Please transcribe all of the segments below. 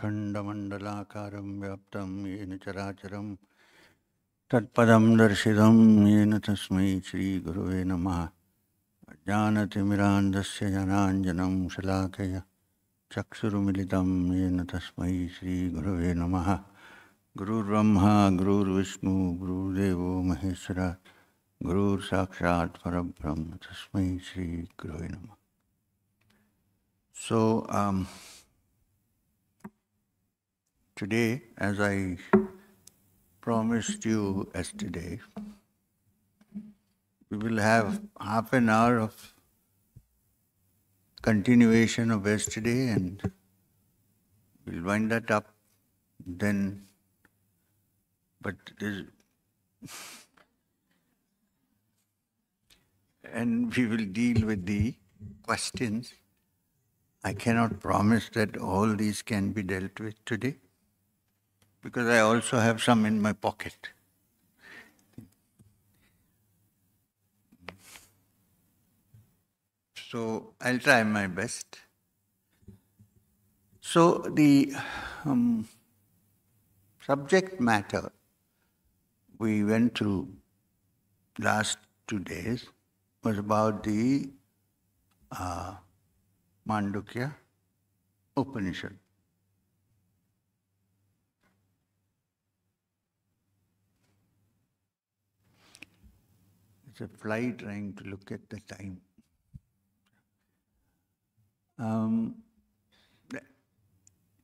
अखण्डमण्डलाकारं व्याप्तं येन चराचरं तत्पदं दर्शितं येन तस्मै श्रीगुरुवे नमः। अज्ञानतिमिरान्धस्य जनाञ्जनं शलाकया चक्षुरुमिलितं येन तस्मै श्रीगुरुवे नमः। गुरुर्ब्रह्मा गुरुर्विष्णु गुरुर्देवो महेश्वरः गुरुर्साक्षात् परब्रह्म तस्मै श्रीगुरुवे नमः। So, today, as I promised you yesterday, we will have half an hour of continuation of yesterday and we'll wind that up then. But and we will deal with the questions. I cannot promise that all these can be dealt with today, because I also have some in my pocket. So I'll try my best. So the subject matter we went through last 2 days was about the Mandukya Upanishad. It's a fly trying to look at the time.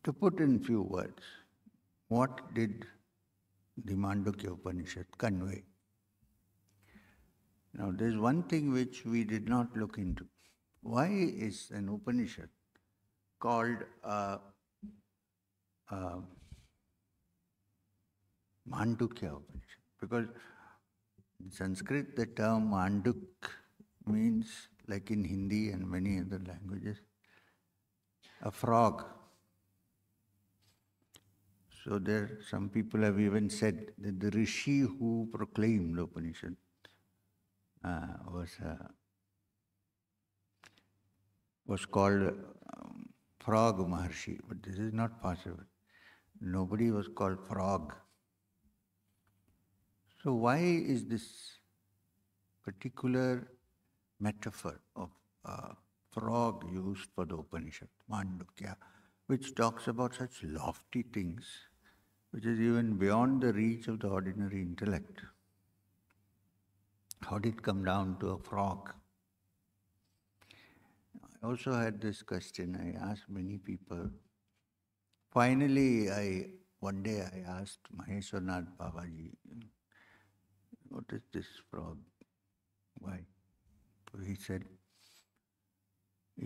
To put in few words, what did the Mandukya Upanishad convey? Now, there's one thing which we did not look into. Why is an Upanishad called Mandukya Upanishad? Because in Sanskrit, the term Manduk means, like in Hindi and many other languages, a frog. So there, some people have even said that the Rishi who proclaimed the Upanishad was called Frog Maharshi, but this is not possible. Nobody was called Frog. So why is this particular metaphor of frog used for the Upanishad, Mandukya, which talks about such lofty things, which is even beyond the reach of the ordinary intellect? How did it come down to a frog? I also had this question. I asked many people. Finally, one day I asked Maheshwarnath Babaji, what is this frog? Why? So he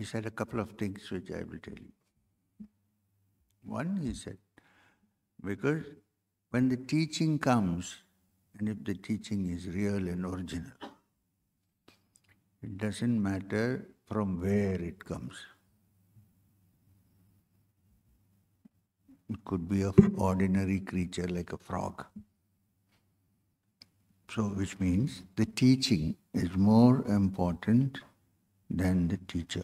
said a couple of things which I will tell you. One, he said, because when the teaching comes, and if the teaching is real and original, it doesn't matter from where it comes. It could be an ordinary creature like a frog. So, which means the teaching is more important than the teacher,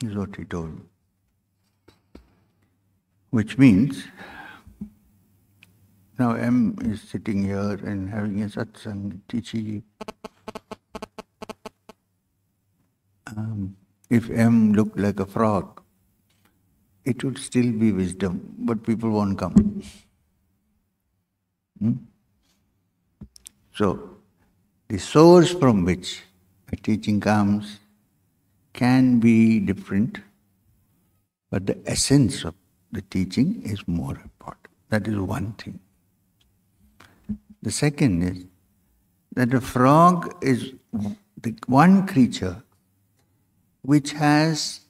is what he told me. Which means, now M is sitting here and having a satsang, teaching. If M looked like a frog, it would still be wisdom, but people won't come. So, the source from which a teaching comes can be different, but the essence of the teaching is more important. That is one thing. The second is that a frog is the one creature which has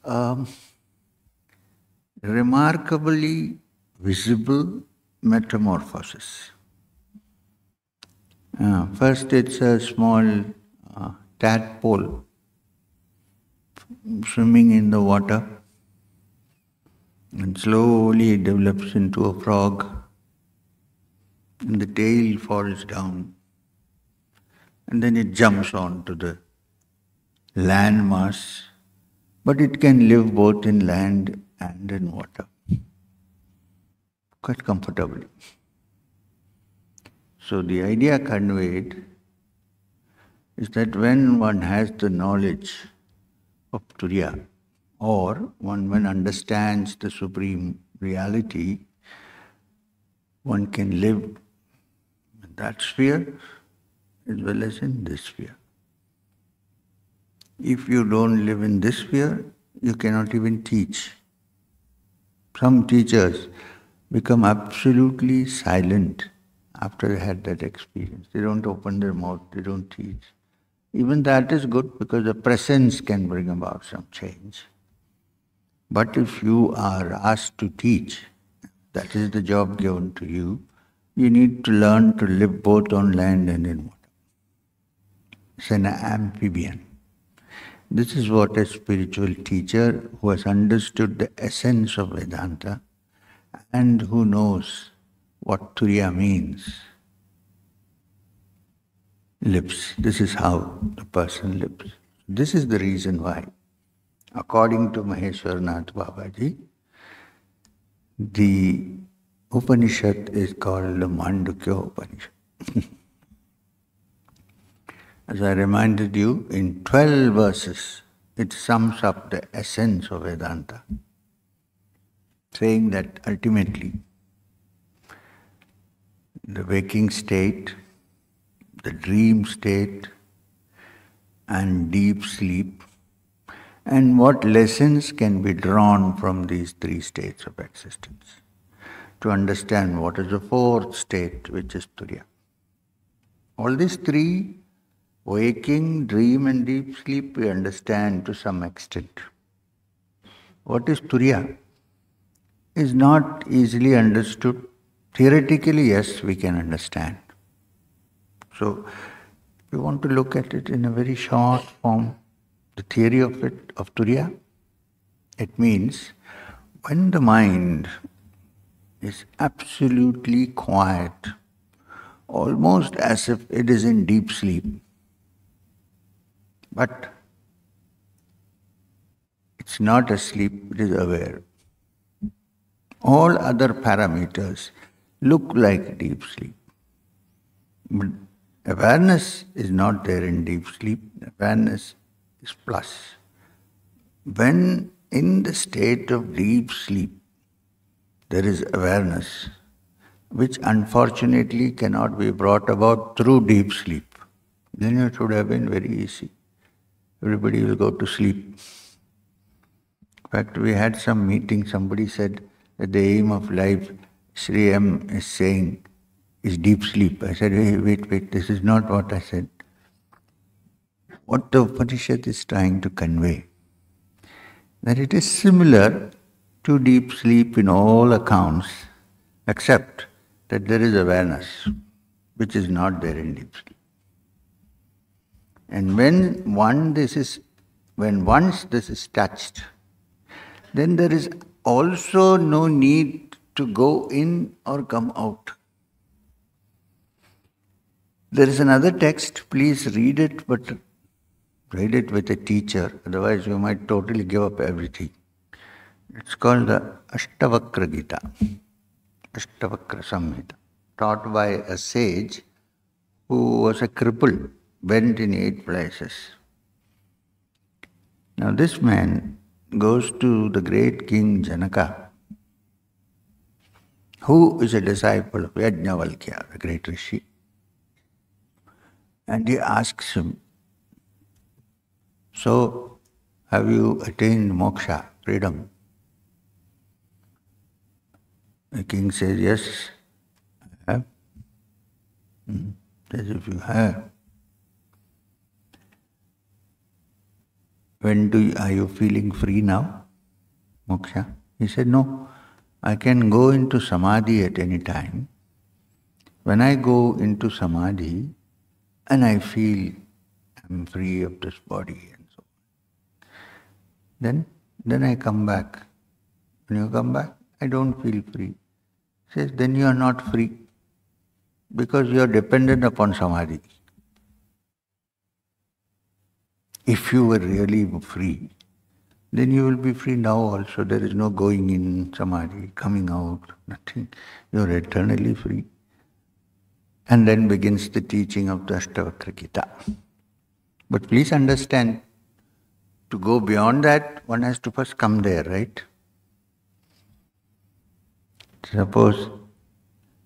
remarkably visible metamorphosis. First, it's a small tadpole swimming in the water, and slowly it develops into a frog, and the tail falls down, and then it jumps onto the land mass, but it can live both in land and in water. quite comfortably. So the idea conveyed is that when one has the knowledge of Turiya, or one understands the supreme reality, one can live in that sphere as well as in this sphere. If you don't live in this sphere, you cannot even teach. Some teachers become absolutely silent after they had that experience. They don't open their mouth, they don't teach. Even that is good because the presence can bring about some change. But if you are asked to teach, that is the job given to you, you need to learn to live both on land and in water. It's an amphibian. This is what a spiritual teacher who has understood the essence of Vedanta and who knows what Turiya means lives. This is how the person lives. This is the reason why, according to Maheshwaranath Babaji, the Upanishad is called the Mandukya Upanishad. As I reminded you, in 12 verses, it sums up the essence of Vedanta, saying that ultimately the waking state, the dream state, and deep sleep, and what lessons can be drawn from these three states of existence to understand what is the fourth state, which is Turiya. All these three, waking, dream and deep sleep, we understand to some extent. What is Turiya is not easily understood. Theoretically, yes, we can understand. So, we want to look at it in a very short form. The theory of it, of Turiya, it means when the mind is absolutely quiet, almost as if it is in deep sleep, but it's not asleep, it is aware. All other parameters look like deep sleep. But awareness is not there in deep sleep, awareness is plus. When in the state of deep sleep, there is awareness, which unfortunately cannot be brought about through deep sleep. Then it would have been very easy. Everybody will go to sleep. In fact, we had some meeting, somebody said that the aim of life, Sri M is saying, is deep sleep. I said, wait, this is not what I said. What the Upanishad is trying to convey, that it is similar to deep sleep in all accounts, except that there is awareness, which is not there in deep sleep. And once this is touched, then there is also no need to go in or come out. There is another text, please read it, but read it with a teacher, otherwise you might totally give up everything. It's called the Ashtavakra Gita, Ashtavakra Samhita, taught by a sage who was a cripple, bent in 8 places. Now this man goes to the great king Janaka, who is a disciple of Yajnavalkya, the great rishi. And he asks him, so have you attained moksha, freedom? The king says, yes, I have. Says, if you have, are you feeling free now? Moksha? He said, no, I can go into Samadhi at any time. When I go into Samadhi and I feel I'm free of this body and so on, then I come back. When you come back, I don't feel free. He says, then you are not free because you are dependent upon Samadhi. If you were really free, then you will be free now also. There is no going in Samadhi, coming out, nothing. You are eternally free. And then begins the teaching of the Ashtavakra Gita. But please understand, to go beyond that, one has to first come there, right? Suppose,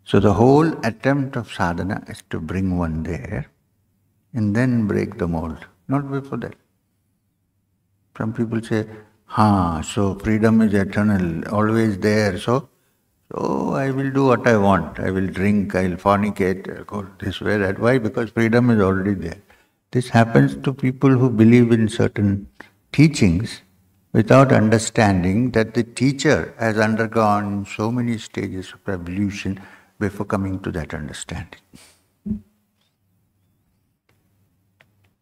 so the whole attempt of sadhana is to bring one there and then break the mold, not before that. Some people say, so freedom is eternal, always there, so I will do what I want. I will drink, I will fornicate, I'll go this way, that. Why? Because freedom is already there. This happens to people who believe in certain teachings without understanding that the teacher has undergone so many stages of evolution before coming to that understanding.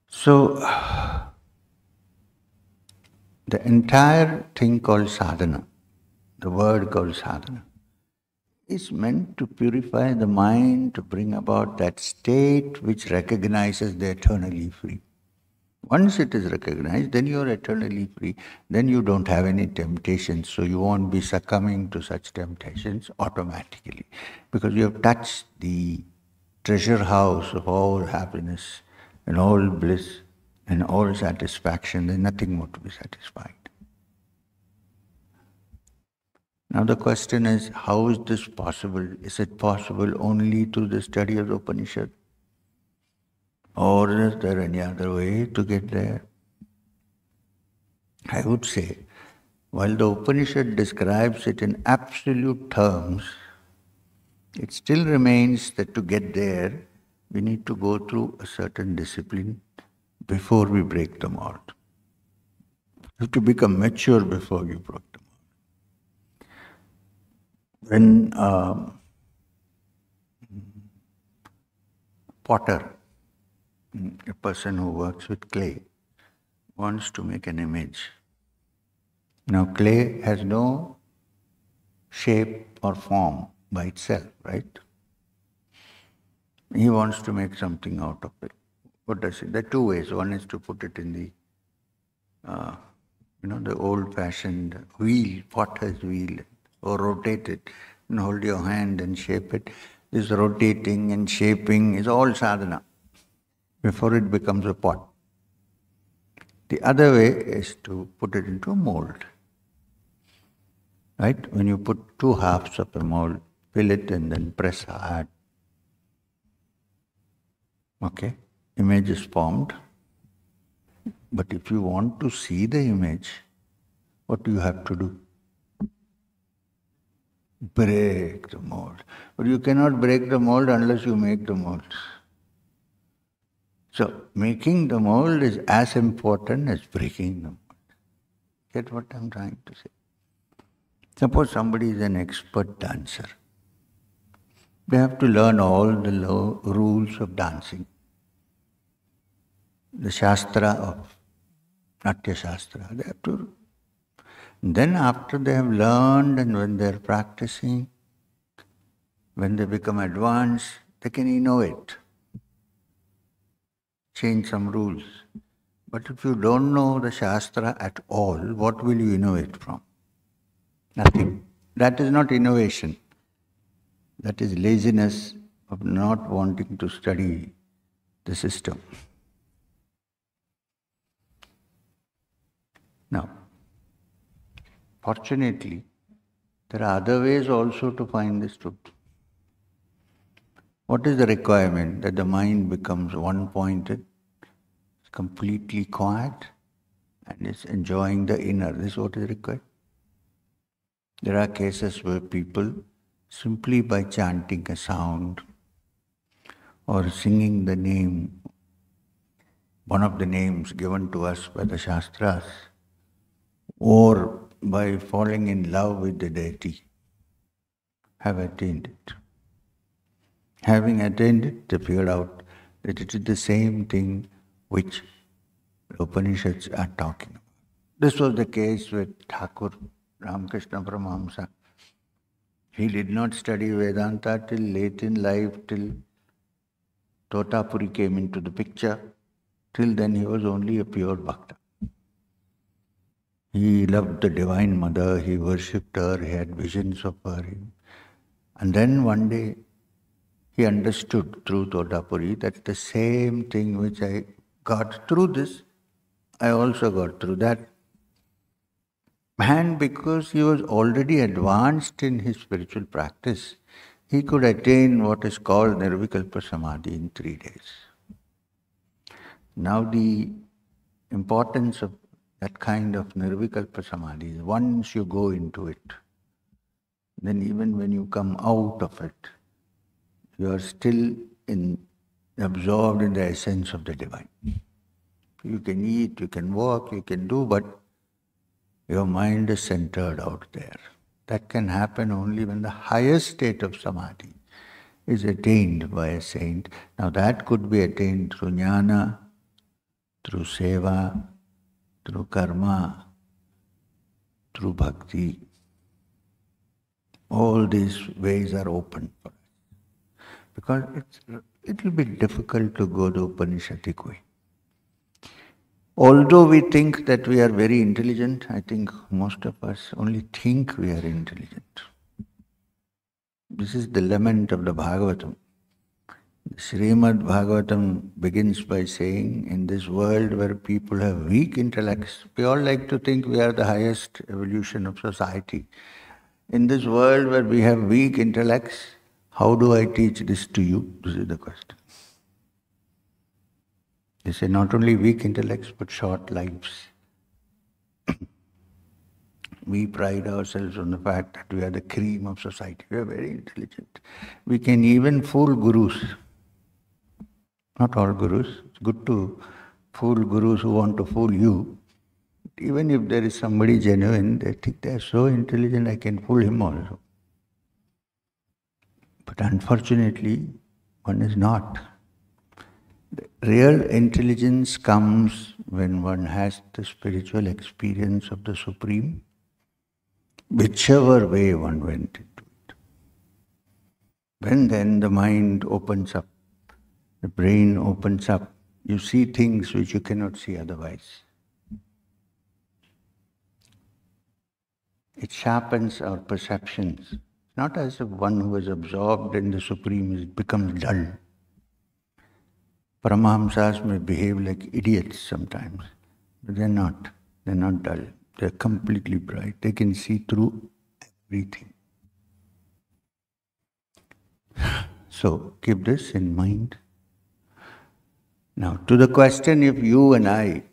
So, the entire thing called sadhana, the word called sadhana, is meant to purify the mind, to bring about that state which recognizes the eternally free. Once it is recognized, then you are eternally free. Then you don't have any temptations, so you won't be succumbing to such temptations automatically. Because you have touched the treasure house of all happiness and all bliss and all satisfaction. There's nothing more to be satisfied. Now the question is, how is this possible? Is it possible only through the study of the Upanishad? Or is there any other way to get there? I would say, while the Upanishad describes it in absolute terms, it still remains that to get there, we need to go through a certain discipline before we break the mold. You have to become mature before you break the mold. When potter, a person who works with clay, wants to make an image. Now clay has no shape or form by itself, right? He wants to make something out of it. What does he? There are two ways. One is to put it in the, the old-fashioned wheel, potter's wheel, or rotate it and hold your hand and shape it. This rotating and shaping is all sadhana before it becomes a pot. The other way is to put it into a mold. Right? When you put two halves of a mold, fill it and then press hard. Okay? Image is formed. But if you want to see the image, what do you have to do? Break the mold. But you cannot break the mold unless you make the mold. So, making the mold is as important as breaking the mold. Get what I'm trying to say? Suppose somebody is an expert dancer. They have to learn all the rules of dancing. The Shastra of Natya Shastra, they have to. Then after they have learned and when they are practicing, when they become advanced, they can innovate, change some rules. But if you don't know the Shastra at all, what will you innovate from? Nothing. That is not innovation. That is laziness of not wanting to study the system. Now, fortunately, there are other ways also to find this truth. What is the requirement? That the mind becomes one-pointed, completely quiet, and is enjoying the inner. This is what is required. There are cases where people, simply by chanting a sound or singing the name, one of the names given to us by the Shastras, or by falling in love with the deity, have attained it. Having attained it, they figured out that it is the same thing which the Upanishads are talking about. This was the case with Thakur Ramkrishna Paramahamsa. He did not study Vedanta till late in life, till Totapuri came into the picture. Till then he was only a pure bhakta. He loved the Divine Mother, he worshipped her, he had visions of her. And then one day he understood through Todapuri that the same thing which I got through this, I also got through that. And because he was already advanced in his spiritual practice, he could attain what is called Nirvikalpa Samadhi in 3 days. Now the importance of that kind of Nirvikalpa Samadhi is once you go into it, then even when you come out of it, you are still absorbed in the essence of the divine. You can eat, you can walk, you can do, but your mind is centered out there. That can happen only when the highest state of Samadhi is attained by a saint. Now that could be attained through jnana, through seva, through karma, through bhakti. All these ways are open for us. Because it will be difficult to go the Upanishadic way. Although we think that we are very intelligent, I think most of us only think we are intelligent. This is the lament of the Bhagavatam. The Srimad Bhagavatam begins by saying, in this world where people have weak intellects, we all like to think we are the highest evolution of society. In this world where we have weak intellects, how do I teach this to you? This is the question. They say not only weak intellects, but short lives. We pride ourselves on the fact that we are the cream of society. We are very intelligent. We can even fool gurus. Not all gurus. It's good to fool gurus who want to fool you. Even if there is somebody genuine, they think they are so intelligent, I can fool him also. But unfortunately, one is not. The real intelligence comes when one has the spiritual experience of the Supreme, whichever way one went into it. When then the mind opens up, the brain opens up, you see things which you cannot see otherwise. It sharpens our perceptions. Not as if one who is absorbed in the Supreme becomes dull. Paramahamsas may behave like idiots sometimes, but they're not. They're not dull. They're completely bright. They can see through everything. So keep this in mind. Now, to the question if you and I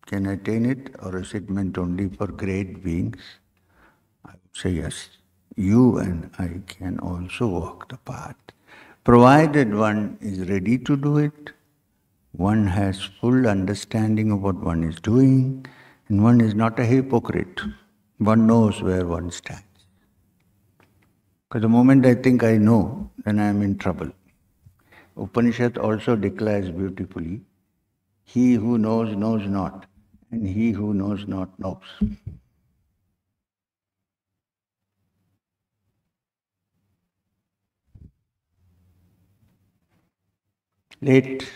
can attain it, or is it meant only for great beings? I would say yes. You and I can also walk the path, provided one is ready to do it, one has full understanding of what one is doing, and one is not a hypocrite. One knows where one stands. Because the moment I think I know, then I am in trouble. Upanishad also declares beautifully, he who knows, knows not, and he who knows not, knows. Late.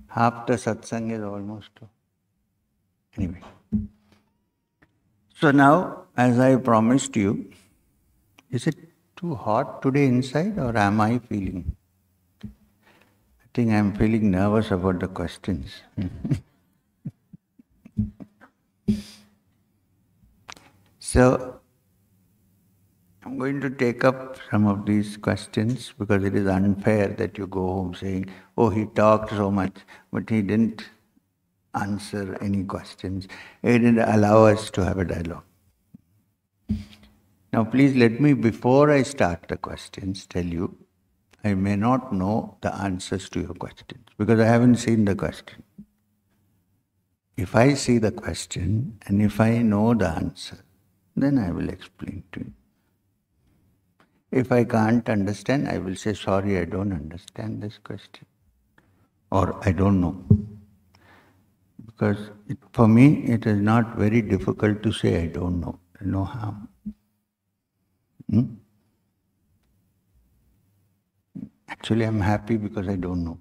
Half the satsang is almost. Anyway. So now, as I promised you, is it too hot today inside, or am I feeling? I think I'm feeling nervous about the questions. So, I'm going to take up some of these questions because it is unfair that you go home saying, oh, he talked so much, but he didn't answer any questions. He didn't allow us to have a dialogue. Now please let me, before I start the questions, tell you, I may not know the answers to your questions because I haven't seen the question. If I see the question and if I know the answer, then I will explain to you. If I can't understand, I will say, sorry, I don't understand this question. Or I don't know. Because for me, it is not very difficult to say I don't know. There's no harm. Actually, I'm happy because I don't know.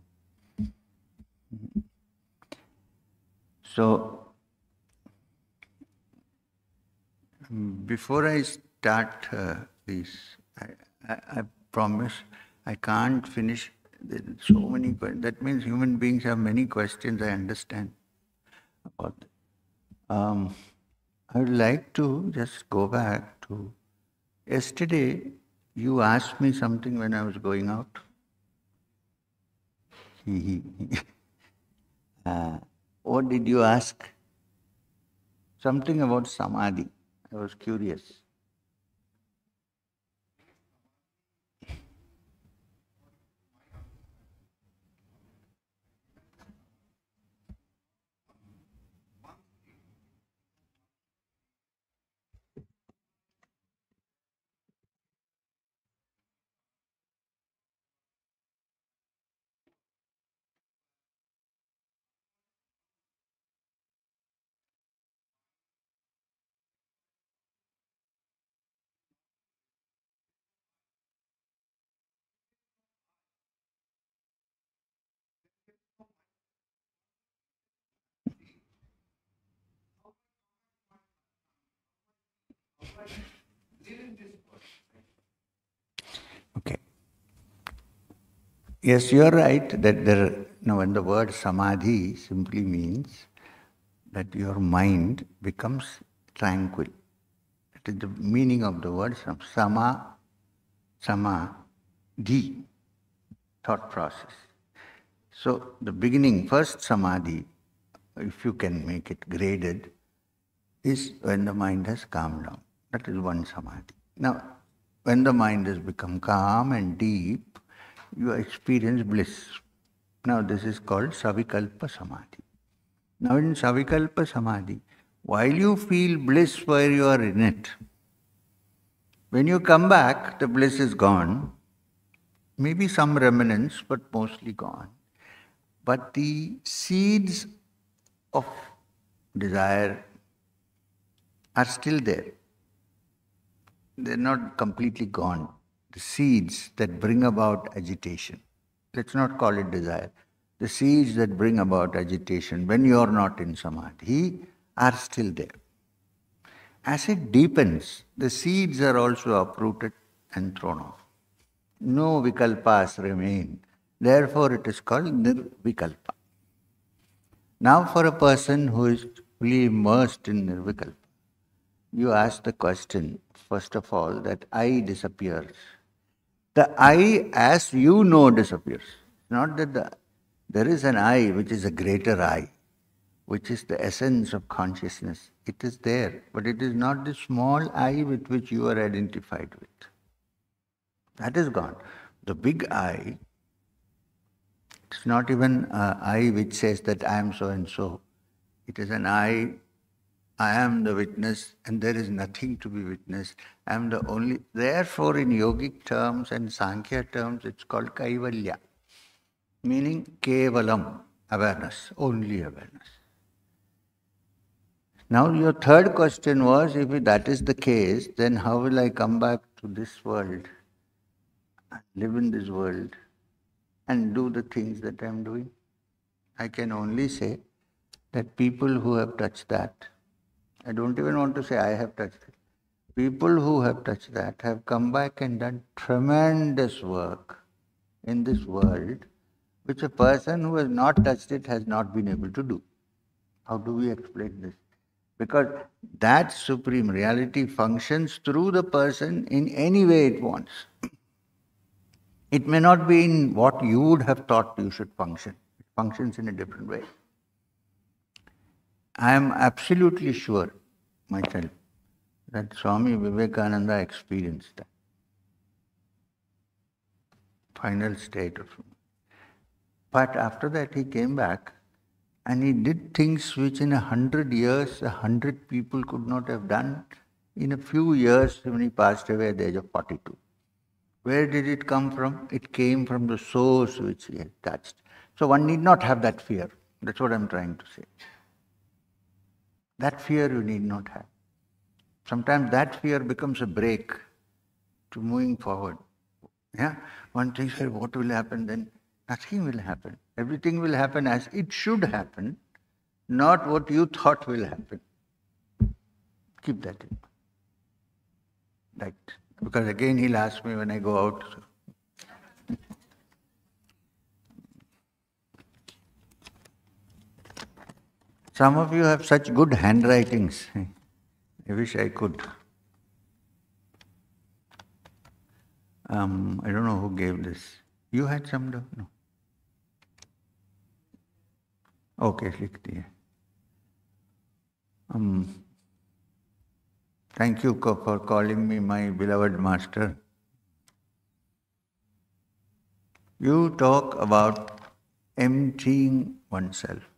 So, before I start this, I promise I can't finish. There are so many questions. That means human beings have many questions, I understand about it. I would like to just go back to yesterday. You asked me something when I was going out. What did you ask? Something about Samadhi. I was curious. Okay. Yes, you are right that when the word samadhi simply means that your mind becomes tranquil. It is the meaning of the word samadhi, thought process. So the beginning, first samadhi, if you can make it graded, is when the mind has calmed down. That is one samadhi. Now, when the mind has become calm and deep, you experience bliss. Now, this is called savikalpa samadhi. Now, in savikalpa samadhi, while you feel bliss where you are in it, when you come back, the bliss is gone. Maybe some remnants, but mostly gone. But the seeds of desire are still there. They're not completely gone. The seeds that bring about agitation, let's not call it desire, the seeds that bring about agitation when you are not in samadhi are still there. As it deepens, the seeds are also uprooted and thrown off. No vikalpas remain. Therefore, it is called nirvikalpa. Now, for a person who is fully immersed in nirvikalpa, you ask the question, first of all, that I disappears. The I, as you know, disappears. Not that there is an I which is a greater I, which is the essence of consciousness. It is there, but it is not the small I with which you are identified with. That is gone. The big I, it's not even an I which says that I am so and so. It is an I am the witness and there is nothing to be witnessed. I am the only. Therefore, in yogic terms and Sankhya terms, it's called Kaivalya, meaning Kevalam, awareness, only awareness. Now, your third question was, if that is the case, then how will I come back to this world, live in this world, and do the things that I am doing? I can only say that people who have touched that, I don't even want to say I have touched it. People who have touched that have come back and done tremendous work in this world, which a person who has not touched it has not been able to do. How do we explain this? Because that supreme reality functions through the person in any way it wants. It may not be in what you would have thought you should function. It functions in a different way. I am absolutely sure myself that Swami Vivekananda experienced that final state of it. But after that he came back and he did things which in 100 years, 100 people could not have done in a few years when he passed away at the age of 42. Where did it come from? It came from the source which he had touched. So one need not have that fear. That's what I'm trying to say. That fear you need not have. Sometimes that fear becomes a brake to moving forward. Yeah? One thinks, what will happen then? Nothing will happen. Everything will happen as it should happen. not what you thought will happen. Keep that in mind. Right. Because again he'll ask me when I go out. Some of you have such good handwritings. I wish I could. I don't know who gave this. You had some? No. Okay, लिख दिए. Thank you for calling me my beloved master. You talk about emptying oneself.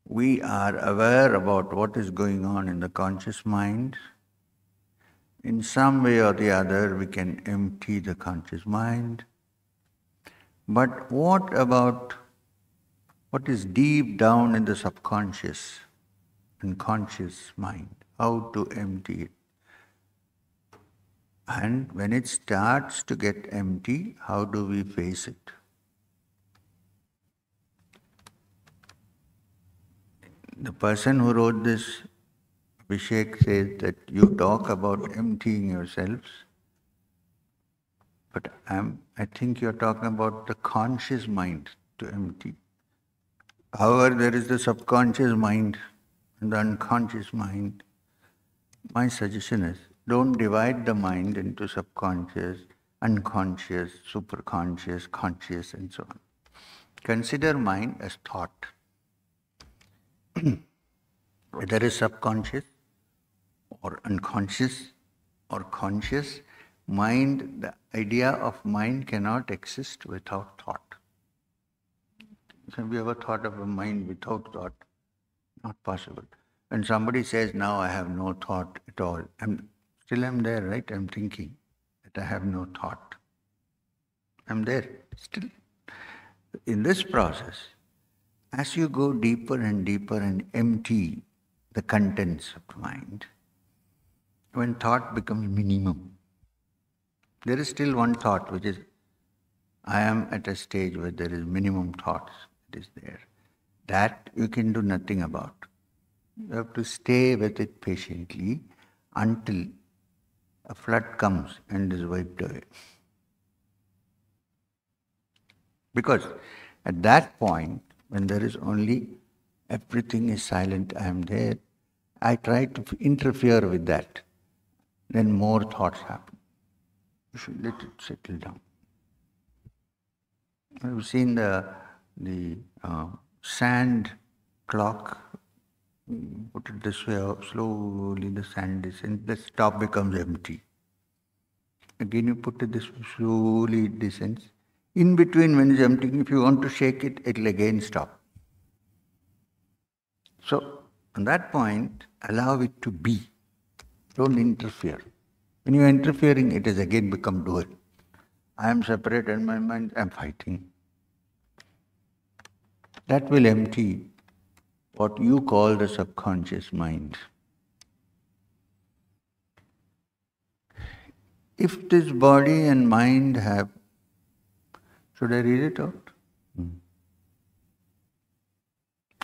We are aware about what is going on in the conscious mind. In some way or the other, we can empty the conscious mind. But what about what is deep down in the subconscious and conscious mind? How to empty it? And when it starts to get empty, how do we face it? The person who wrote this, Abhishek, says that you talk about emptying yourselves, but I think you're talking about the conscious mind to empty. However, there is the subconscious mind and the unconscious mind. My suggestion is, don't divide the mind into subconscious, unconscious, superconscious, conscious, and so on. Consider mind as thought. Whether it is subconscious or unconscious or conscious, mind, the idea of mind cannot exist without thought. Have you ever thought of a mind without thought? Not possible. When somebody says, now I have no thought at all, I'm there, right? I'm thinking that I have no thought. I'm there, still. In this process, as you go deeper and empty the contents of the mind, when thought becomes minimum, there is still one thought, which is, I am at a stage where there is minimum thoughts. It is there. That you can do nothing about. You have to stay with it patiently until a flood comes and is wiped away. Because at that point, when there is only everything is silent, I am there, I try to interfere with that. Then more thoughts happen. You should let it settle down. I've seen the sand clock. Put it this way, slowly the sand descends, the top becomes empty. Again you put it this way, slowly it descends. In between when it's empty, if you want to shake it, it will again stop. So, on that point, allow it to be. Don't interfere. When you are interfering, it has again become dual. I am separate and my mind, I am fighting. That will empty what you call the subconscious mind. If this body and mind have, should I read it out?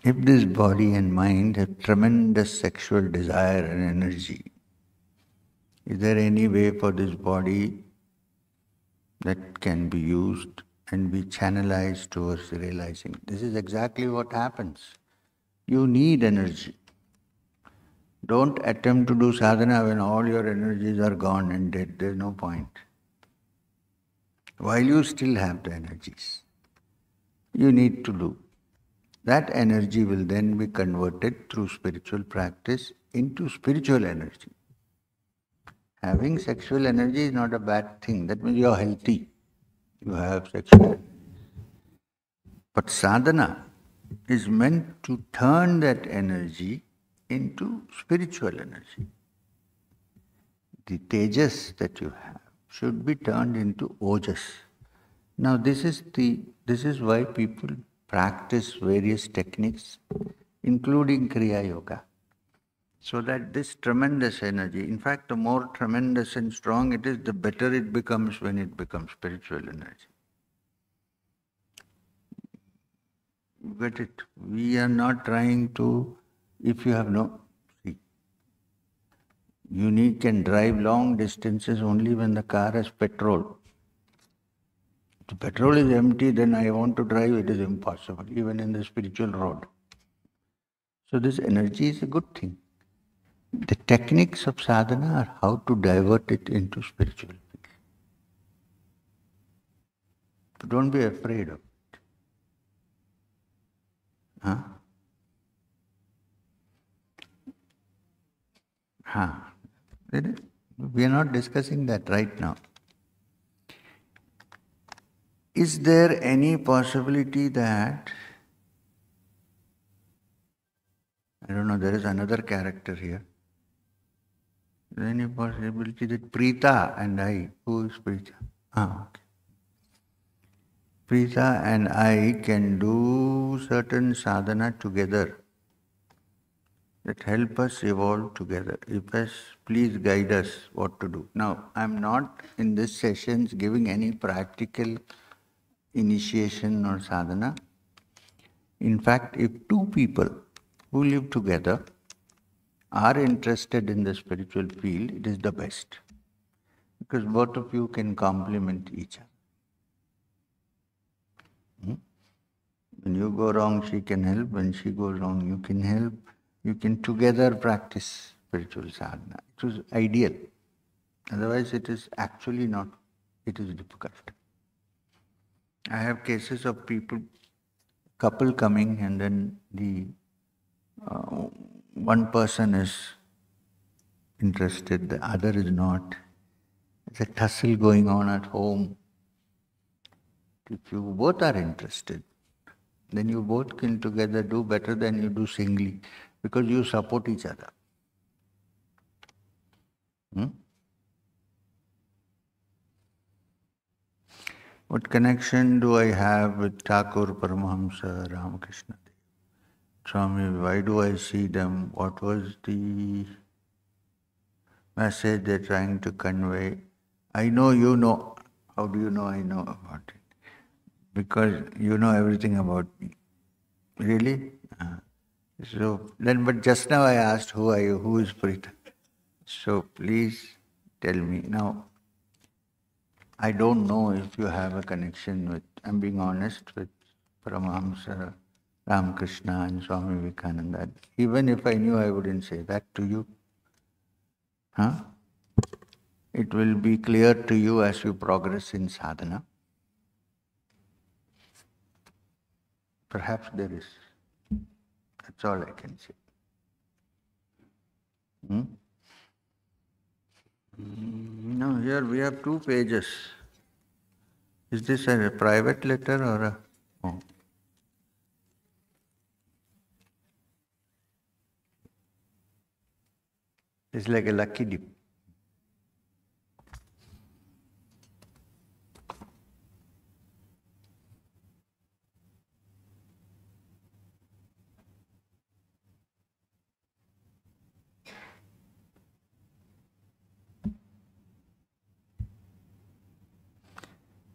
If this body and mind have tremendous sexual desire and energy, is there any way for this body that can be used and be channelized towards realizing? This is exactly what happens. You need energy. Don't attempt to do sadhana when all your energies are gone and dead. There's no point. While you still have the energies, you need to do. That energy will then be converted through spiritual practice into spiritual energy. Having sexual energy is not a bad thing. That means you are healthy. You have sexual energy. But sadhana is meant to turn that energy into spiritual energy. The tejas that you have should be turned into ojas. Now this is why people practice various techniques, including Kriya Yoga, so that this tremendous energy, in fact the more tremendous and strong it is, the better it becomes when it becomes spiritual energy. Get it? We are not trying to, if you have no, see, you can drive long distances only when the car has petrol. If the petrol is empty, then I want to drive, it is impossible, even in the spiritual road. So this energy is a good thing. The techniques of sadhana are how to divert it into spiritual peace. So don't be afraid of it. Huh? Huh. We are not discussing that right now. Is there any possibility that, I don't know, there is another character here. Is there any possibility that Preeta and I, who is Preeta? Okay. Preeta and I can do certain sadhana together that help us evolve together. If yes, please guide us what to do. Now, I'm not in this session giving any practical initiation or sadhana. In fact, if two people who live together are interested in the spiritual field, it is the best. Because both of you can complement each other. When you go wrong, she can help. When she goes wrong, you can help. You can together practice spiritual sadhana. It was ideal. Otherwise, it is actually not. It is difficult. I have cases of people, couple coming, and then the one person is interested, the other is not. It's a tussle going on at home. If you both are interested, then you both can together do better than you do singly, because you support each other. What connection do I have with Thakur, Paramahamsa, Ramkrishna? Swami, why do I see them? What was the message they're trying to convey? I know you know. How do you know I know about it? Because you know everything about me. Really? So then, but just now I asked, who are you? Who is Prita? So please tell me. Now, I don't know if you have a connection with, I'm being honest, with Paramahamsa, Ramkrishna and Swami Vivekananda. Even if I knew, I wouldn't say that to you. Huh? It will be clear to you as you progress in sadhana. Perhaps there is. That's all I can say. Now here we have 2 pages. Is this a private letter or a... Oh. It's like a lucky dip.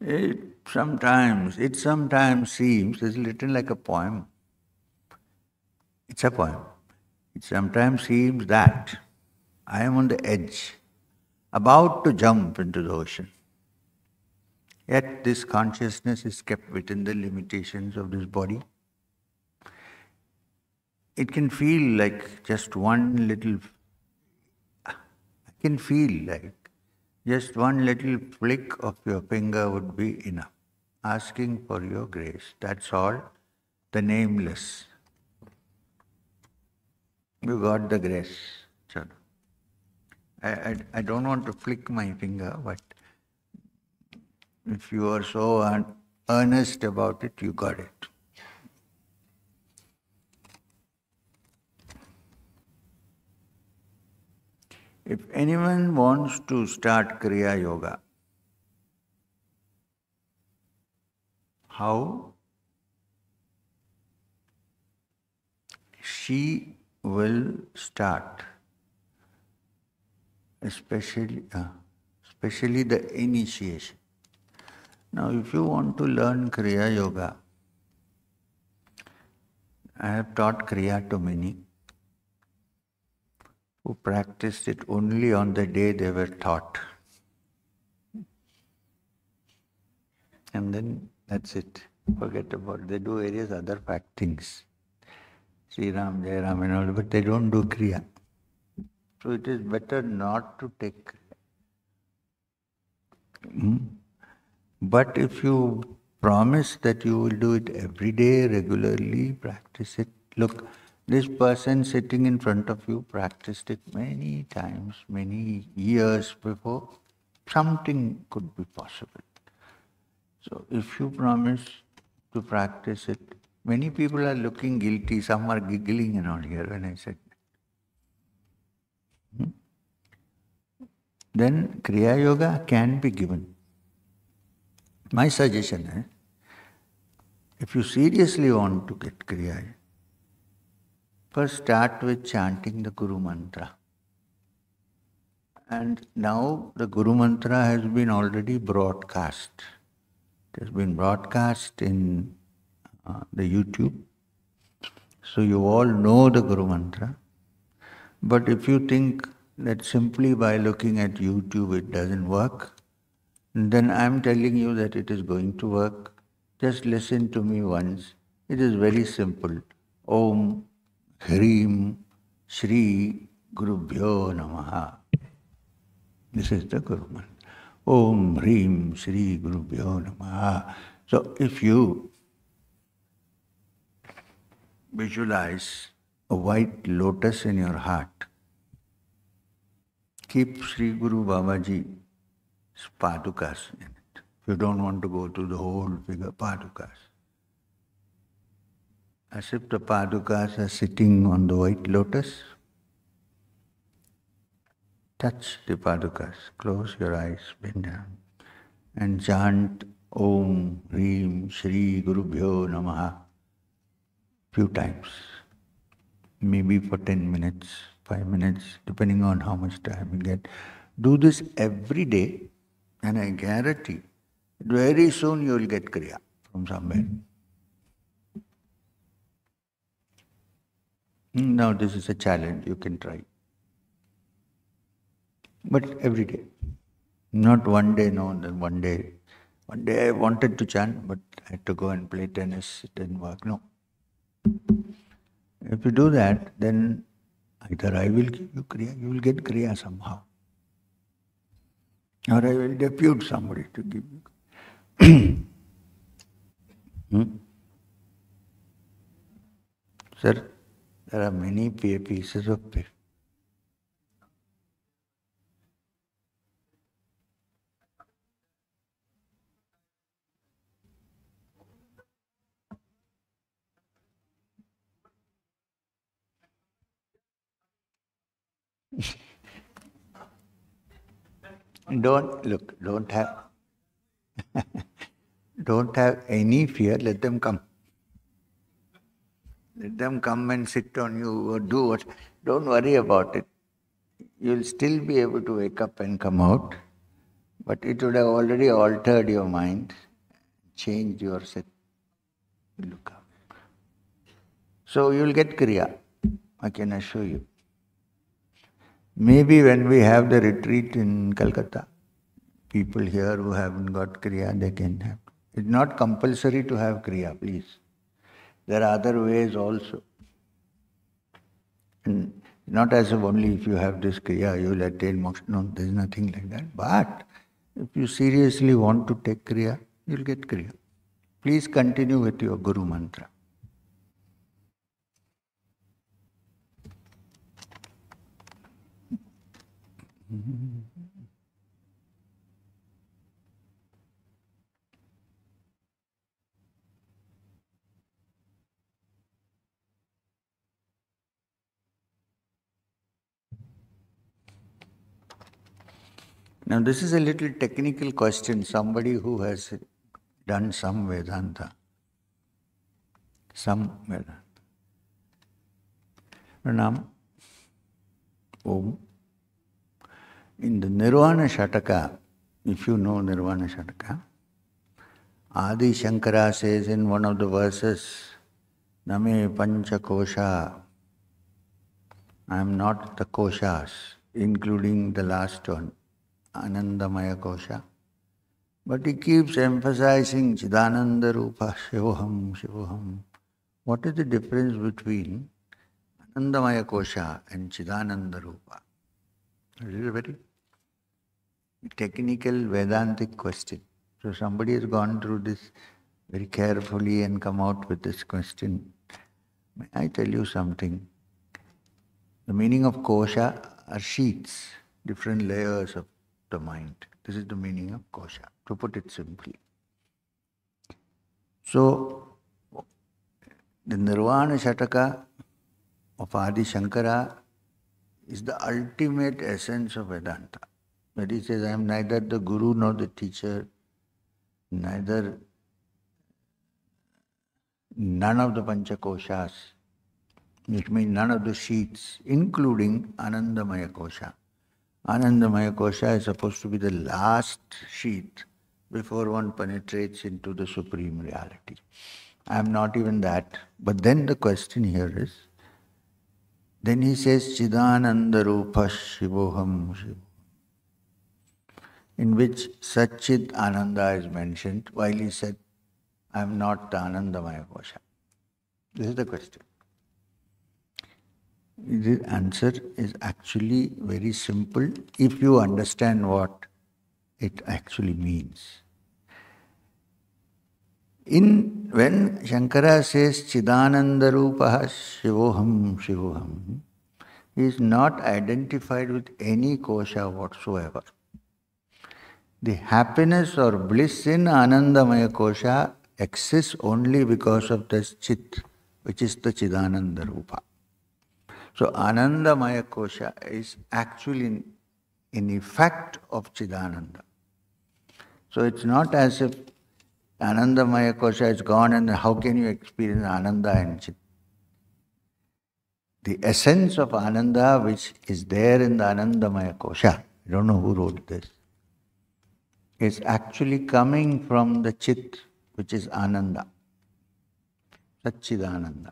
It sometimes seems, it's written like a poem. It's a poem. It sometimes seems that I am on the edge, about to jump into the ocean. Yet this consciousness is kept within the limitations of this body. It can feel like just one little, just one little flick of your finger would be enough. Asking for your grace, that's all. The nameless. You got the grace. I don't want to flick my finger, but if you are so earnest about it, you got it. If anyone wants to start Kriya Yoga, how she will start, especially the initiation. Now, if you want to learn Kriya Yoga, I have taught Kriya to many who practiced it only on the day they were taught. And then that's it. Forget about it. They do various other things. Sri Ram, Jai Ram and all, but they don't do Kriya. So it is better not to take Kriya. But if you promise that you will do it every day, regularly, practice it. Look, this person sitting in front of you practiced it many times, many years before. Something could be possible. So if you promise to practice it, many people are looking guilty, some are giggling and all here when I said. Then Kriya Yoga can be given. My suggestion is, if you seriously want to get Kriya, first start with chanting the Guru Mantra. And now the Guru Mantra has been already broadcast. It has been broadcast in the YouTube. So you all know the Guru Mantra. But if you think that simply by looking at YouTube it doesn't work, then I'm telling you that it is going to work. Just listen to me once. It is very simple. Om Hrim Shri Gurubhyo Namaha. This is the Guru Mantra. Om Hrim Shri Gurubhyo Namaha. So if you visualize a white lotus in your heart, keep Sri Guru Babaji's padukas in it. If you don't want to go to the whole figure, padukas. As if the padukas are sitting on the white lotus, touch the padukas, close your eyes, bend down, and chant Om Hrim Shri Gurubhyo Namaha few times. Maybe for 10 minutes, 5 minutes, depending on how much time you get. Do this every day, and I guarantee, very soon you will get Kriya from somewhere. Now this is a challenge, you can try. But every day. Not one day, no, then one day. One day I wanted to chant, but I had to go and play tennis, it didn't work, no. If you do that, then either I will give you Kriya, you will get Kriya somehow. Or I will depute somebody to give you. Sir, there are many pieces of paper. Don't have any fear, let them come. Let them come and sit on you or do what. Don't worry about it. You'll still be able to wake up and come out, but it would have already altered your mind, changed your set. Look up. So you'll get Kriya, I can assure you. Maybe when we have the retreat in Kolkata, people here who haven't got Kriya, they can have. It's not compulsory to have Kriya, please. There are other ways also. And not as if only if you have this Kriya, you will attain moksha. No, there is nothing like that. But if you seriously want to take Kriya, you will get Kriya. Please continue with your Guru Mantra. Now this is a little technical question. Somebody who has done some Vedanta. Pranam. Om. In the Nirvana Shataka, if you know Nirvana Shataka, Adi Shankara says in one of the verses Name pancha kosha. I am not the koshas, including the last one, Anandamaya kosha. But he keeps emphasizing Chidananda Rupa, Shivoham, Shivoham. What is the difference between Anandamaya kosha and Chidananda Rupa? This is a very technical Vedantic question. So somebody has gone through this very carefully and come out with this question. May I tell you something? The meaning of kosha are sheets, different layers of the mind. This is the meaning of kosha, to put it simply. So, the Nirvana Shataka of Adi Shankara is the ultimate essence of Vedanta. But he says, I am neither the guru nor the teacher, neither none of the Panchakoshas, which means none of the sheets, including Anandamaya Kosha. Anandamaya Kosha is supposed to be the last sheet before one penetrates into the supreme reality. I am not even that. But then the question here is, then he says, Chidananda Rupa Shivoham Shivoham, in which Satchid Ananda is mentioned, while he said, I am not the Anandamaya Kosha. This is the question. The answer is actually very simple if you understand what it actually means. When Shankara says Chidananda Rupa Shivoham Shivoham, he is not identified with any kosha whatsoever. The happiness or bliss in Anandamaya kosha exists only because of this Chit, which is the Chidananda Rupa. So Anandamaya kosha is actually in effect of Chidananda. So it's not as if Anandamaya kosha is gone and how can you experience Ananda and Chit? The essence of Ananda which is there in the Anandamaya kosha, I don't know who wrote this, is actually coming from the Chit which is Ananda, Satchidananda.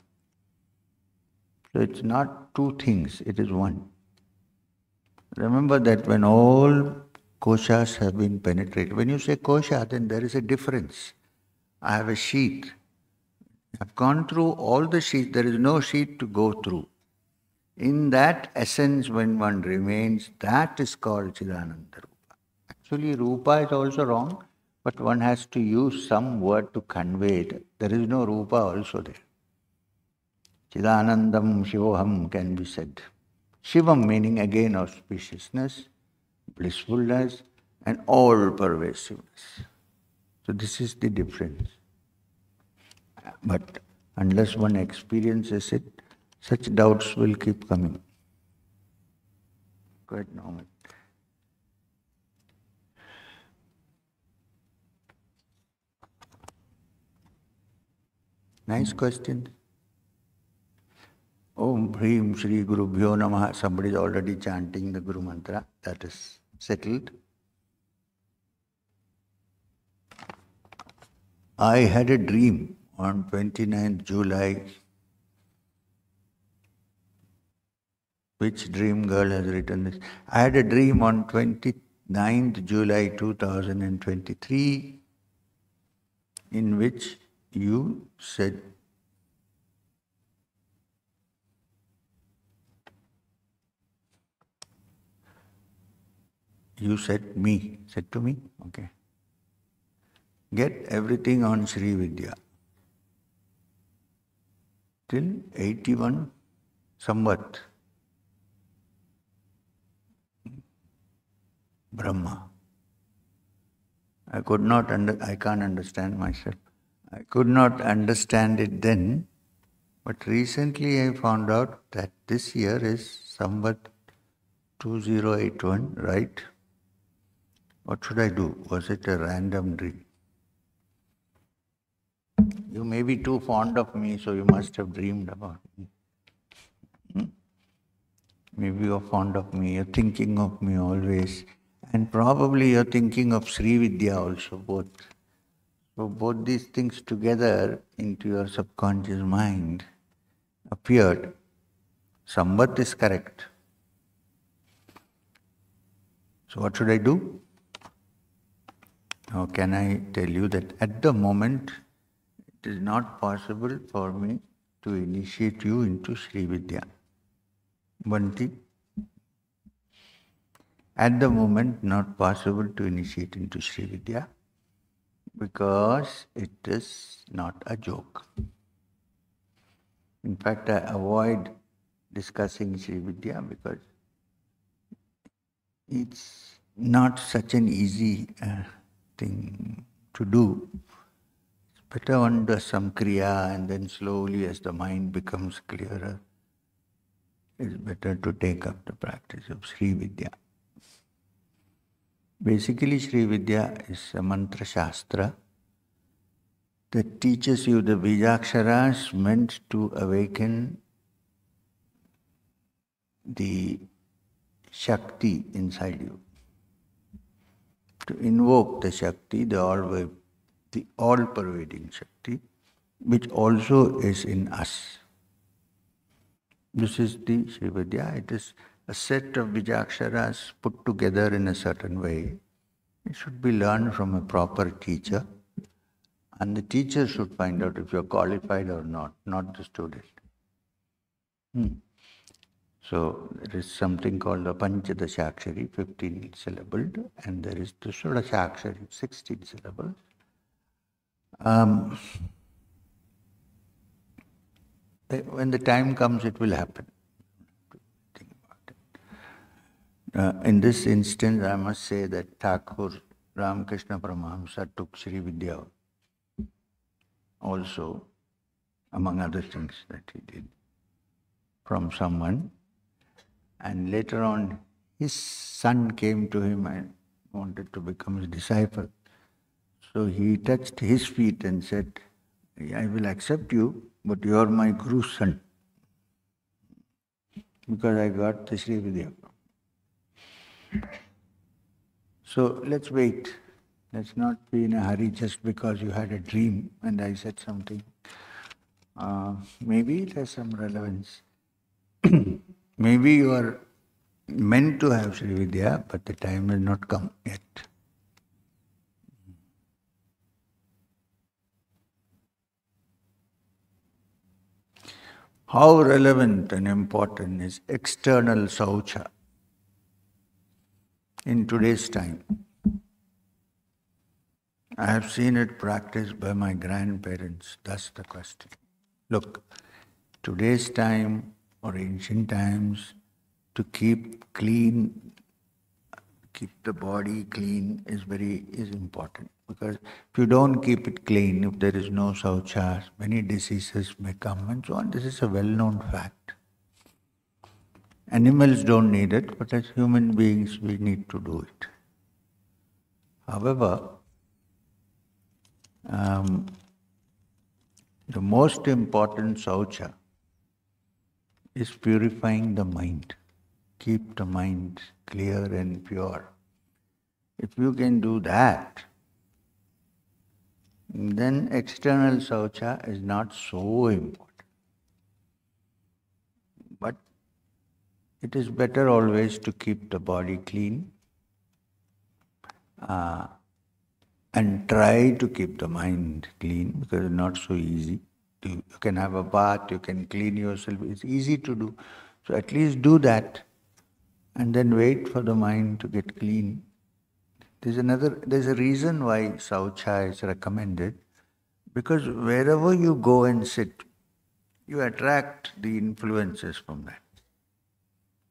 So it's not two things, it is one. Remember that when all koshas have been penetrated, when you say kosha, then there is a difference. I have a sheet. I've gone through all the sheets, there is no sheet to go through. In that essence, when one remains, that is called Chidananda Rupa. Actually, Rupa is also wrong, but one has to use some word to convey it. There is no Rupa also there. Chidanandam Shivoham can be said. Shivam meaning again auspiciousness, blissfulness, and all-pervasiveness. So this is the difference. But unless one experiences it, such doubts will keep coming. Quite normal. Nice question. Om Bhrim Shri Guru Bhyo Namaha. Somebody is already chanting the Guru Mantra. That is settled. I had a dream on 29th July. Which dream girl has written this? I had a dream on 29th July 2023 in which you said, said to me, okay. Get everything on Sri Vidya. Till 81 Samvat. Brahma. I can't understand myself. I could not understand it then, but recently I found out that this year is Samvat 2081, right? What should I do? Was it a random dream? You may be too fond of me, so you must have dreamed about me. Maybe you're fond of me, you're thinking of me always. And probably you're thinking of Sri Vidya also, both. So both these things together into your subconscious mind appeared. Samvat is correct. So what should I do? Now can I tell you that at the moment it is not possible for me to initiate you into Sri Vidya. Banti, at the moment not possible to initiate into Sri Vidya because it is not a joke. In fact, I avoid discussing Sri Vidya because it's not such an easy thing to do. It's better one does some Kriya and then slowly as the mind becomes clearer, it's better to take up the practice of Sri Vidya. Basically, Sri Vidya is a mantra shastra that teaches you the Bijaksharas meant to awaken the Shakti inside you. To invoke the Shakti, the all-pervading Shakti, which also is in us. This is the Sri Vidya. It is a set of Bijaksharas put together in a certain way. It should be learned from a proper teacher. And the teacher should find out if you are qualified or not the student. So there is something called the Panchadashakshari, 15 syllabled, and there is the Shodashakshari, 16 syllables. When the time comes, it will happen. Think about it. In this instance, I must say that Thakur Ramkrishna Paramahamsa took Sri Vidya also, among other things that he did, from someone. And later on, his son came to him and wanted to become his disciple. So he touched his feet and said, I will accept you, but you are my Guru's son. Because I got the Sri Vidya. So let's wait. Let's not be in a hurry just because you had a dream and I said something. Maybe it has some relevance. Maybe you are meant to have Sri Vidya, but the time has not come yet. How relevant and important is external saucha in today's time? I have seen it practiced by my grandparents. That's the question. Look, today's time or ancient times, to keep clean, keep the body clean is important. Because if you don't keep it clean, if there is no saucha, many diseases may come and so on. This is a well-known fact. Animals don't need it, but as human beings, we need to do it. However, the most important saucha is purifying the mind. Keep the mind clear and pure. If you can do that, then external saucha is not so important. But it is better always to keep the body clean and try to keep the mind clean because it's not so easy. You can have a bath, you can clean yourself, it's easy to do. So at least do that and then wait for the mind to get clean. There's a reason why saucha is recommended, because wherever you go and sit, you attract the influences from that.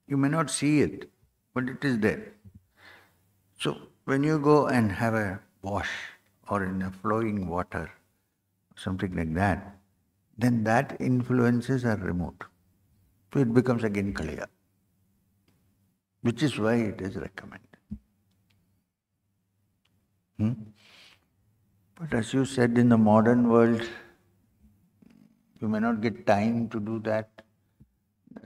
You may not see it, but it is there. So when you go and have a wash or in a flowing water, something like that, then that influences are removed. So it becomes again clear, which is why it is recommended. But as you said, in the modern world, you may not get time to do that.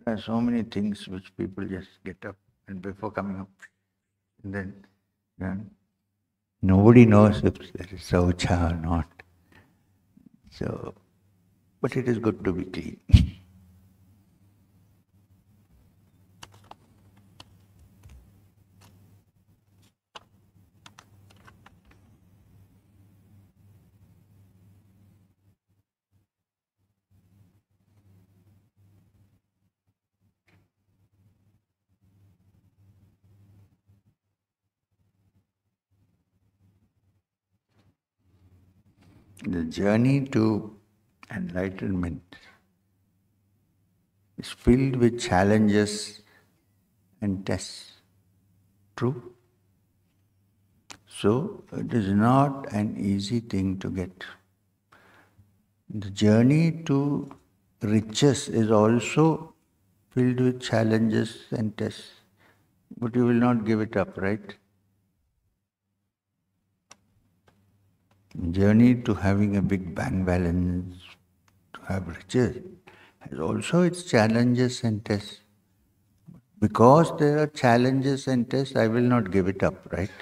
There are so many things which people just get up and before coming up, and then Nobody knows if there is saucha or not. So, but it is good to be clean. The journey to enlightenment is filled with challenges and tests. True? So, it is not an easy thing to get. The journey to riches is also filled with challenges and tests. But you will not give it up, right? The journey to having a big bank balance, to have riches, has also its challenges and tests. Because there are challenges and tests, I will not give it up, right?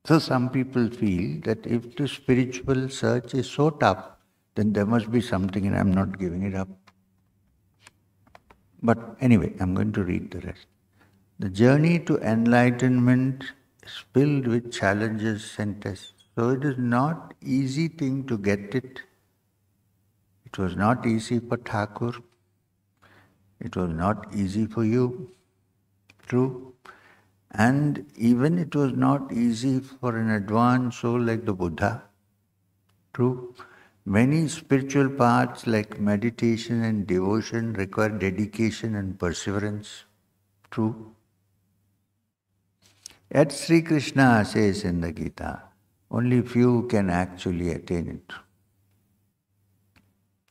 So some people feel that if the spiritual search is so tough, then there must be something and I'm not giving it up. But anyway, I'm going to read the rest. The journey to enlightenment is filled with challenges and tests. So it is not easy thing to get it. It was not easy for Thakur. It was not easy for you. True. And even it was not easy for an advanced soul like the Buddha. True. Many spiritual paths like meditation and devotion require dedication and perseverance. True. Yet Sri Krishna says in the Gita, only few can actually attain it.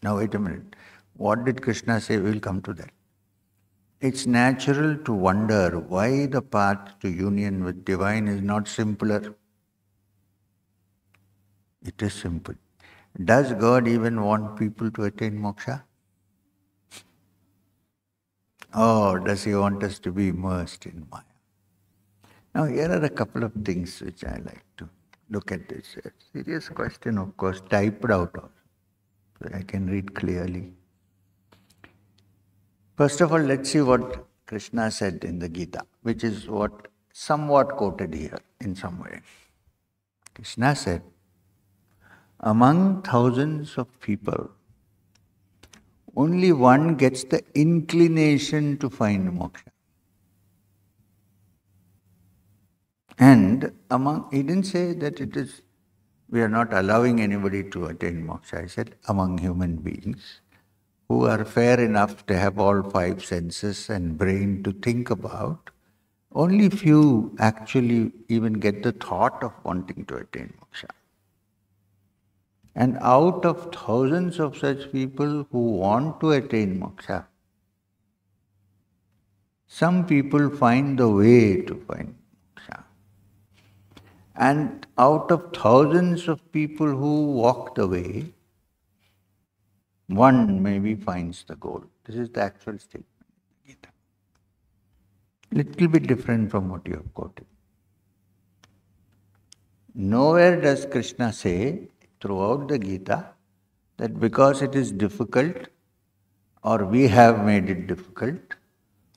Now wait a minute. What did Krishna say? We'll come to that. It's natural to wonder why the path to union with divine is not simpler. It is simple. Does God even want people to attain moksha? Or does He want us to be immersed in Maya? Now here are a couple of things which I like to look at this. A serious question, of course, typed out also, so I can read clearly. First of all, let's see what Krishna said in the Gita, which is what somewhat quoted here in some way. Krishna said, among thousands of people, only one gets the inclination to find moksha. And he didn't say that we are not allowing anybody to attain moksha. I said among human beings who are fair enough to have all five senses and brain to think about, only few actually even get the thought of wanting to attain moksha. And out of thousands of such people who want to attain moksha, some people find the way to find moksha. And out of thousands of people who walk the way, one maybe finds the goal. This is the actual statement in the Gita. Little bit different from what you have quoted. Nowhere does Krishna say throughout the Gita that because it is difficult or we have made it difficult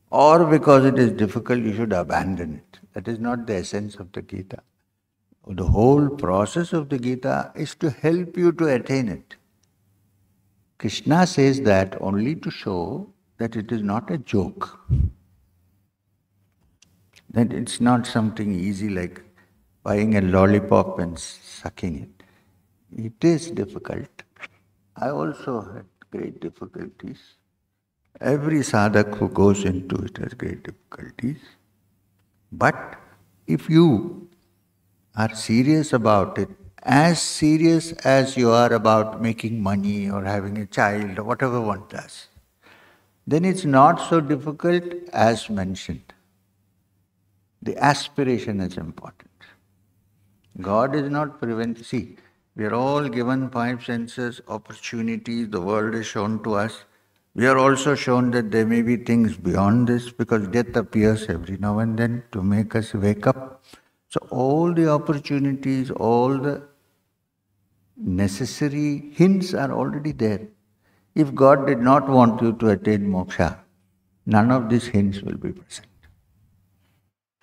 or because it is difficult you should abandon it. That is not the essence of the Gita. The whole process of the Gita is to help you to attain it. Krishna says that only to show that it is not a joke. That it's not something easy like buying a lollipop and sucking it. It is difficult. I also had great difficulties. Every sadhak who goes into it has great difficulties. But if you are serious about it, as serious as you are about making money or having a child or whatever one does, then it's not so difficult as mentioned. The aspiration is important. God is not See, we are all given five senses, opportunities, the world is shown to us. We are also shown that there may be things beyond this because death appears every now and then to make us wake up. So all the opportunities, all the necessary hints are already there. If God did not want you to attain moksha, none of these hints will be present.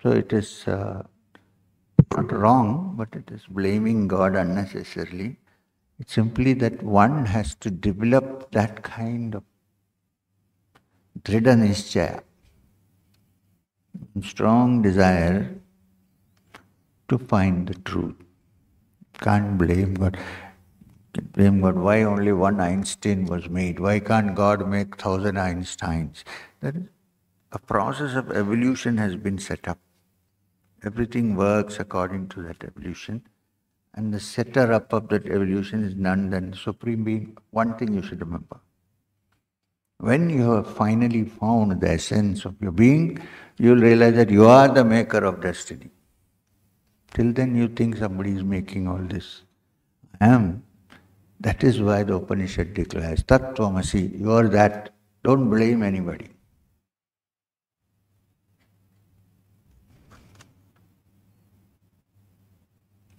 So it is not wrong, but it is blaming God unnecessarily. It's simply that one has to develop that kind of dridha nischaya, strong desire to find the truth. Can't blame God. Blame God. Why only one Einstein was made? Why can't God make 1,000 Einsteins? That is, a process of evolution has been set up. Everything works according to that evolution. And the setter up of that evolution is none than the Supreme Being. One thing you should remember. When you have finally found the essence of your being, you will realize that you are the maker of destiny. Till then you think somebody is making all this. I am. That is why the Upanishad declares, Tat Tvamasi, you are that. Don't blame anybody.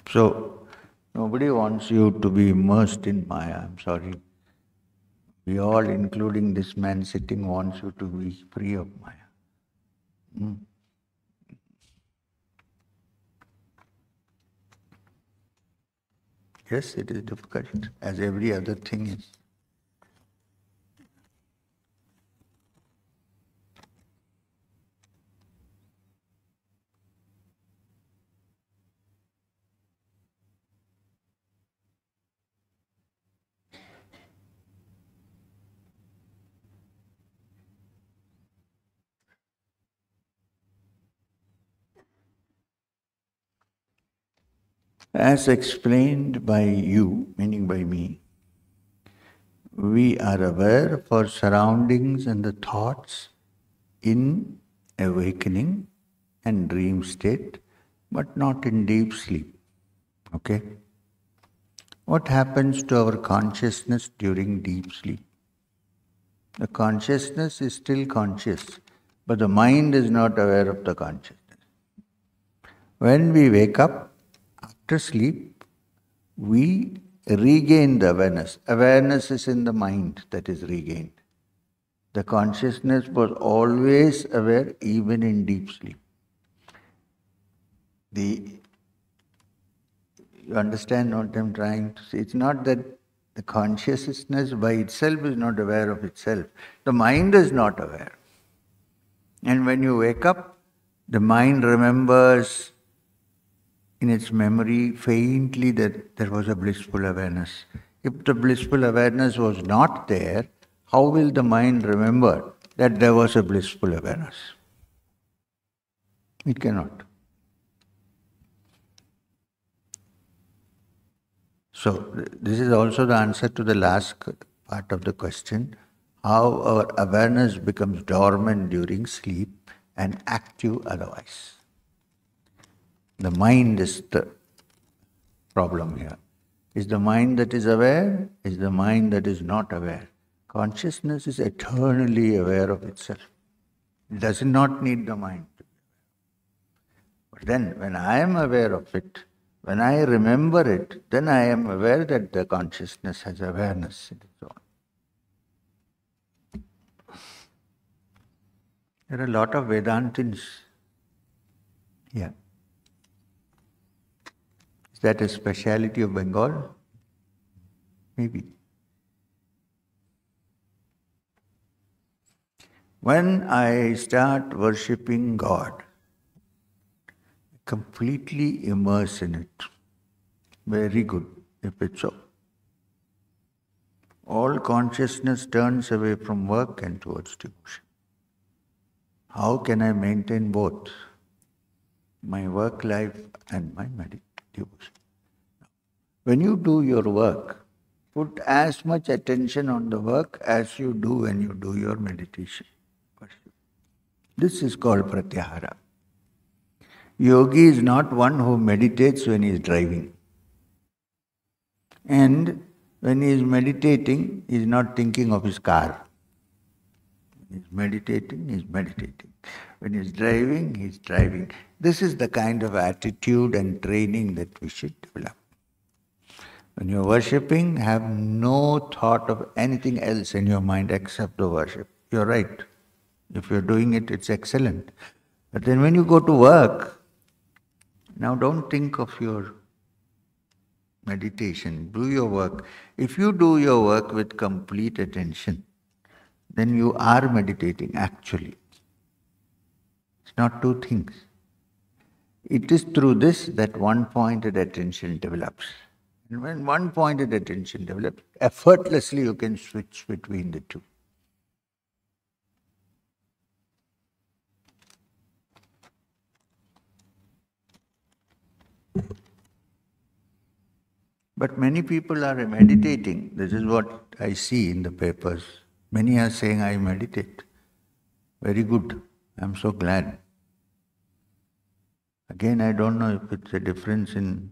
So, nobody wants you to be immersed in Maya, I'm sorry. We all, including this man sitting, wants you to be free of Maya. Yes, it is difficult, as every other thing is. As explained by you, meaning by me, we are aware of our surroundings and the thoughts in awakening and dream state, but not in deep sleep. Okay? What happens to our consciousness during deep sleep? The consciousness is still conscious, but the mind is not aware of the consciousness. When we wake up after sleep, we regain the awareness. Awareness is in the mind that is regained. The consciousness was always aware even in deep sleep. You understand what I'm trying to say? It's not that the consciousness by itself is not aware of itself. The mind is not aware. And when you wake up, the mind remembers in its memory faintly that there was a blissful awareness. If the blissful awareness was not there, how will the mind remember that there was a blissful awareness? It cannot. So, this is also the answer to the last part of the question, how our awareness becomes dormant during sleep and active otherwise. The mind is the problem here. Is the mind that is aware? Is the mind that is not aware? Consciousness is eternally aware of itself. It does not need the mind. But then, when I am aware of it, when I remember it, then I am aware that the consciousness has awareness in its own. There are a lot of Vedantins here. Is that a speciality of Bengal? Maybe. When I start worshipping God, completely immerse in it. Very good, if it's so. All consciousness turns away from work and towards devotion. How can I maintain both my work life and my devotion? When you do your work, put as much attention on the work as you do when you do your meditation. This is called pratyahara. Yogi is not one who meditates when he is driving. And when he is meditating, he is not thinking of his car. He is meditating, he is meditating. When he's driving, he's driving. This is the kind of attitude and training that we should develop. When you're worshipping, have no thought of anything else in your mind except the worship. You're right. If you're doing it, it's excellent. But then when you go to work, now don't think of your meditation. Do your work. If you do your work with complete attention, then you are meditating actually. It's not two things. It is through this that one-pointed attention develops. And when one-pointed attention develops, effortlessly you can switch between the two. But many people are meditating. This is what I see in the papers. Many are saying, I meditate. Very good. I'm so glad. Again, I don't know if it's a difference in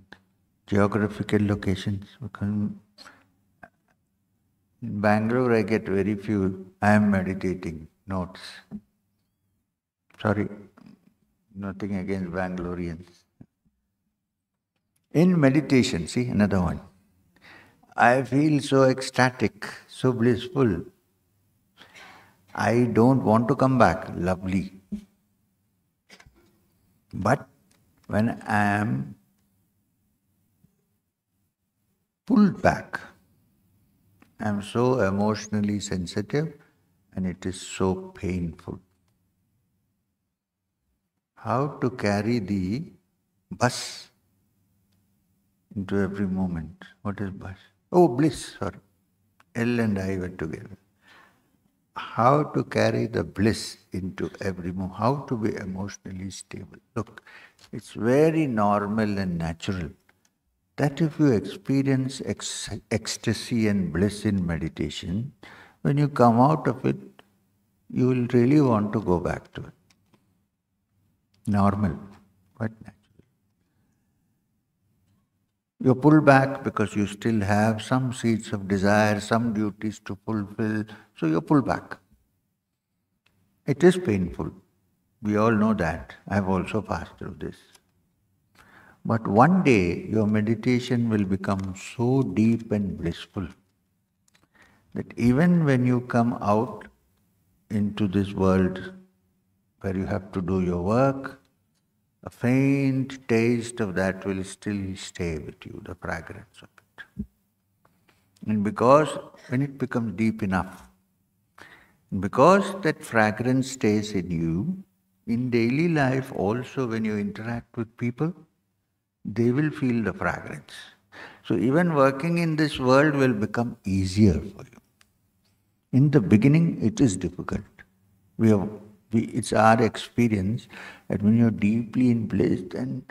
geographical locations. Because in Bangalore, I get very few, I am meditating notes. Sorry, nothing against Bangaloreans. In meditation, see, another one. I feel so ecstatic, so blissful. I don't want to come back. Lovely. But when I am pulled back, I am so emotionally sensitive and it is so painful. How to carry the bus into every moment? What is bus? Oh, bliss, sorry. L and I were together. How to carry the bliss into every moment, how to be emotionally stable. Look, it's very normal and natural that if you experience ecstasy and bliss in meditation, when you come out of it, you will really want to go back to it. Normal, quite natural. You pull back because you still have some seeds of desire, some duties to fulfill, so you pull back. It is painful. We all know that. I've also passed through this. But one day your meditation will become so deep and blissful that even when you come out into this world where you have to do your work, a faint taste of that will still stay with you, the fragrance of it. And because when it becomes deep enough, because that fragrance stays in you, in daily life also when you interact with people, they will feel the fragrance. So even working in this world will become easier for you. In the beginning, it is difficult. It's our experience that when you're deeply in bliss, then,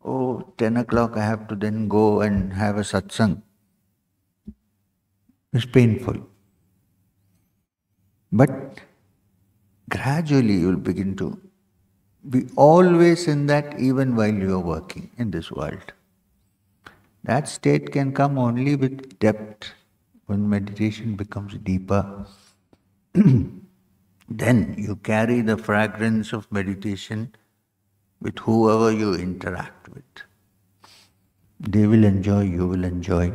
10 o'clock I have to then go and have a satsang. It's painful. But gradually you'll begin to be always in that even while you're working in this world. That state can come only with depth. When meditation becomes deeper, then you carry the fragrance of meditation with whoever you interact with. They will enjoy, you will enjoy,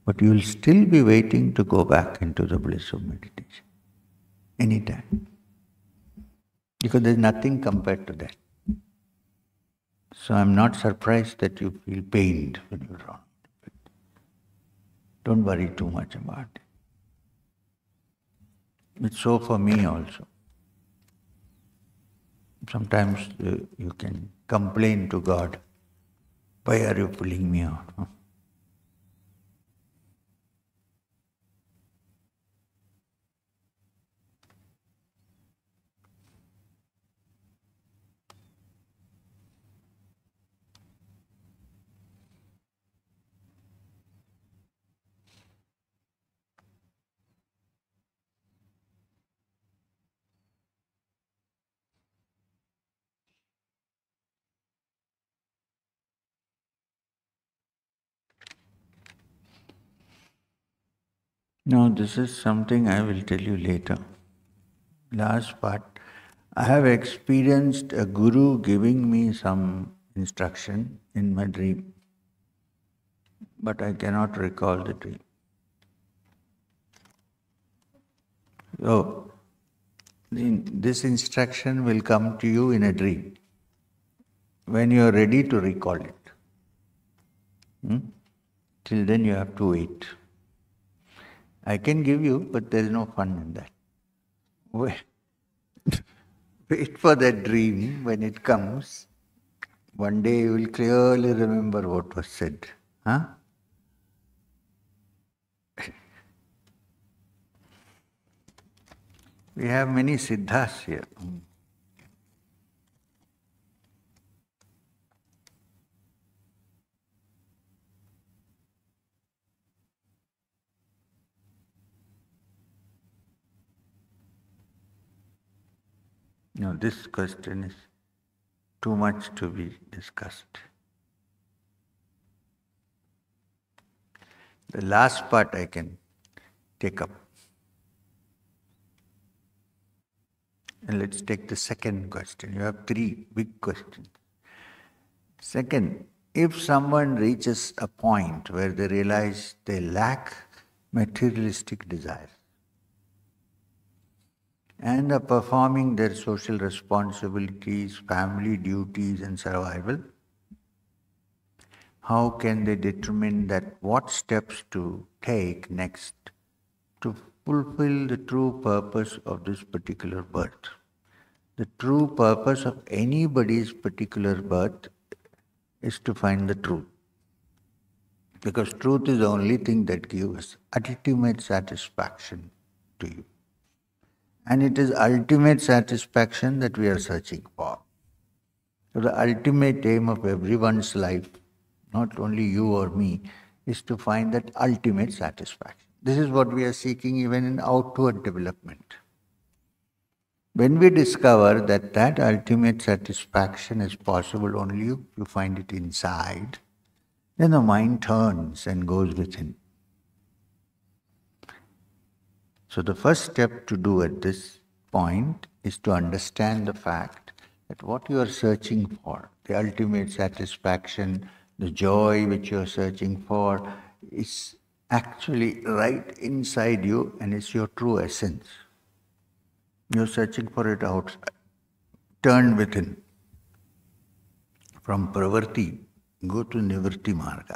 but you will still be waiting to go back into the bliss of meditation. Anytime. Because there's nothing compared to that. So I'm not surprised that you feel pained when you're wrong. Don't worry too much about it. It's so for me also. Sometimes you can complain to God, why are you pulling me out? Huh? No, this is something I will tell you later. Last part, I have experienced a guru giving me some instruction in my dream, but I cannot recall the dream. So, this instruction will come to you in a dream when you are ready to recall it. Till then you have to wait. I can give you, but there is no fun in that. Wait for that dream when it comes. One day you will clearly remember what was said. Huh? We have many siddhas here. No, this question is too much to be discussed. The last part I can take up. And let's take the second question. You have three big questions. Second, if someone reaches a point where they realize they lack materialistic desires and are performing their social responsibilities, family duties and survival, how can they determine that what steps to take next to fulfill the true purpose of this particular birth? The true purpose of anybody's particular birth is to find the truth. Because truth is the only thing that gives ultimate satisfaction to you. And it is ultimate satisfaction that we are searching for. So the ultimate aim of everyone's life, not only you or me, is to find that ultimate satisfaction. This is what we are seeking even in outward development. When we discover that that ultimate satisfaction is possible only if you find it inside, then the mind turns and goes within. So the first step to do at this point is to understand the fact that what you are searching for, the ultimate satisfaction, the joy which you are searching for, is actually right inside you and it's your true essence. You are searching for it outside. Turn within. From pravarti, go to nivritti marga.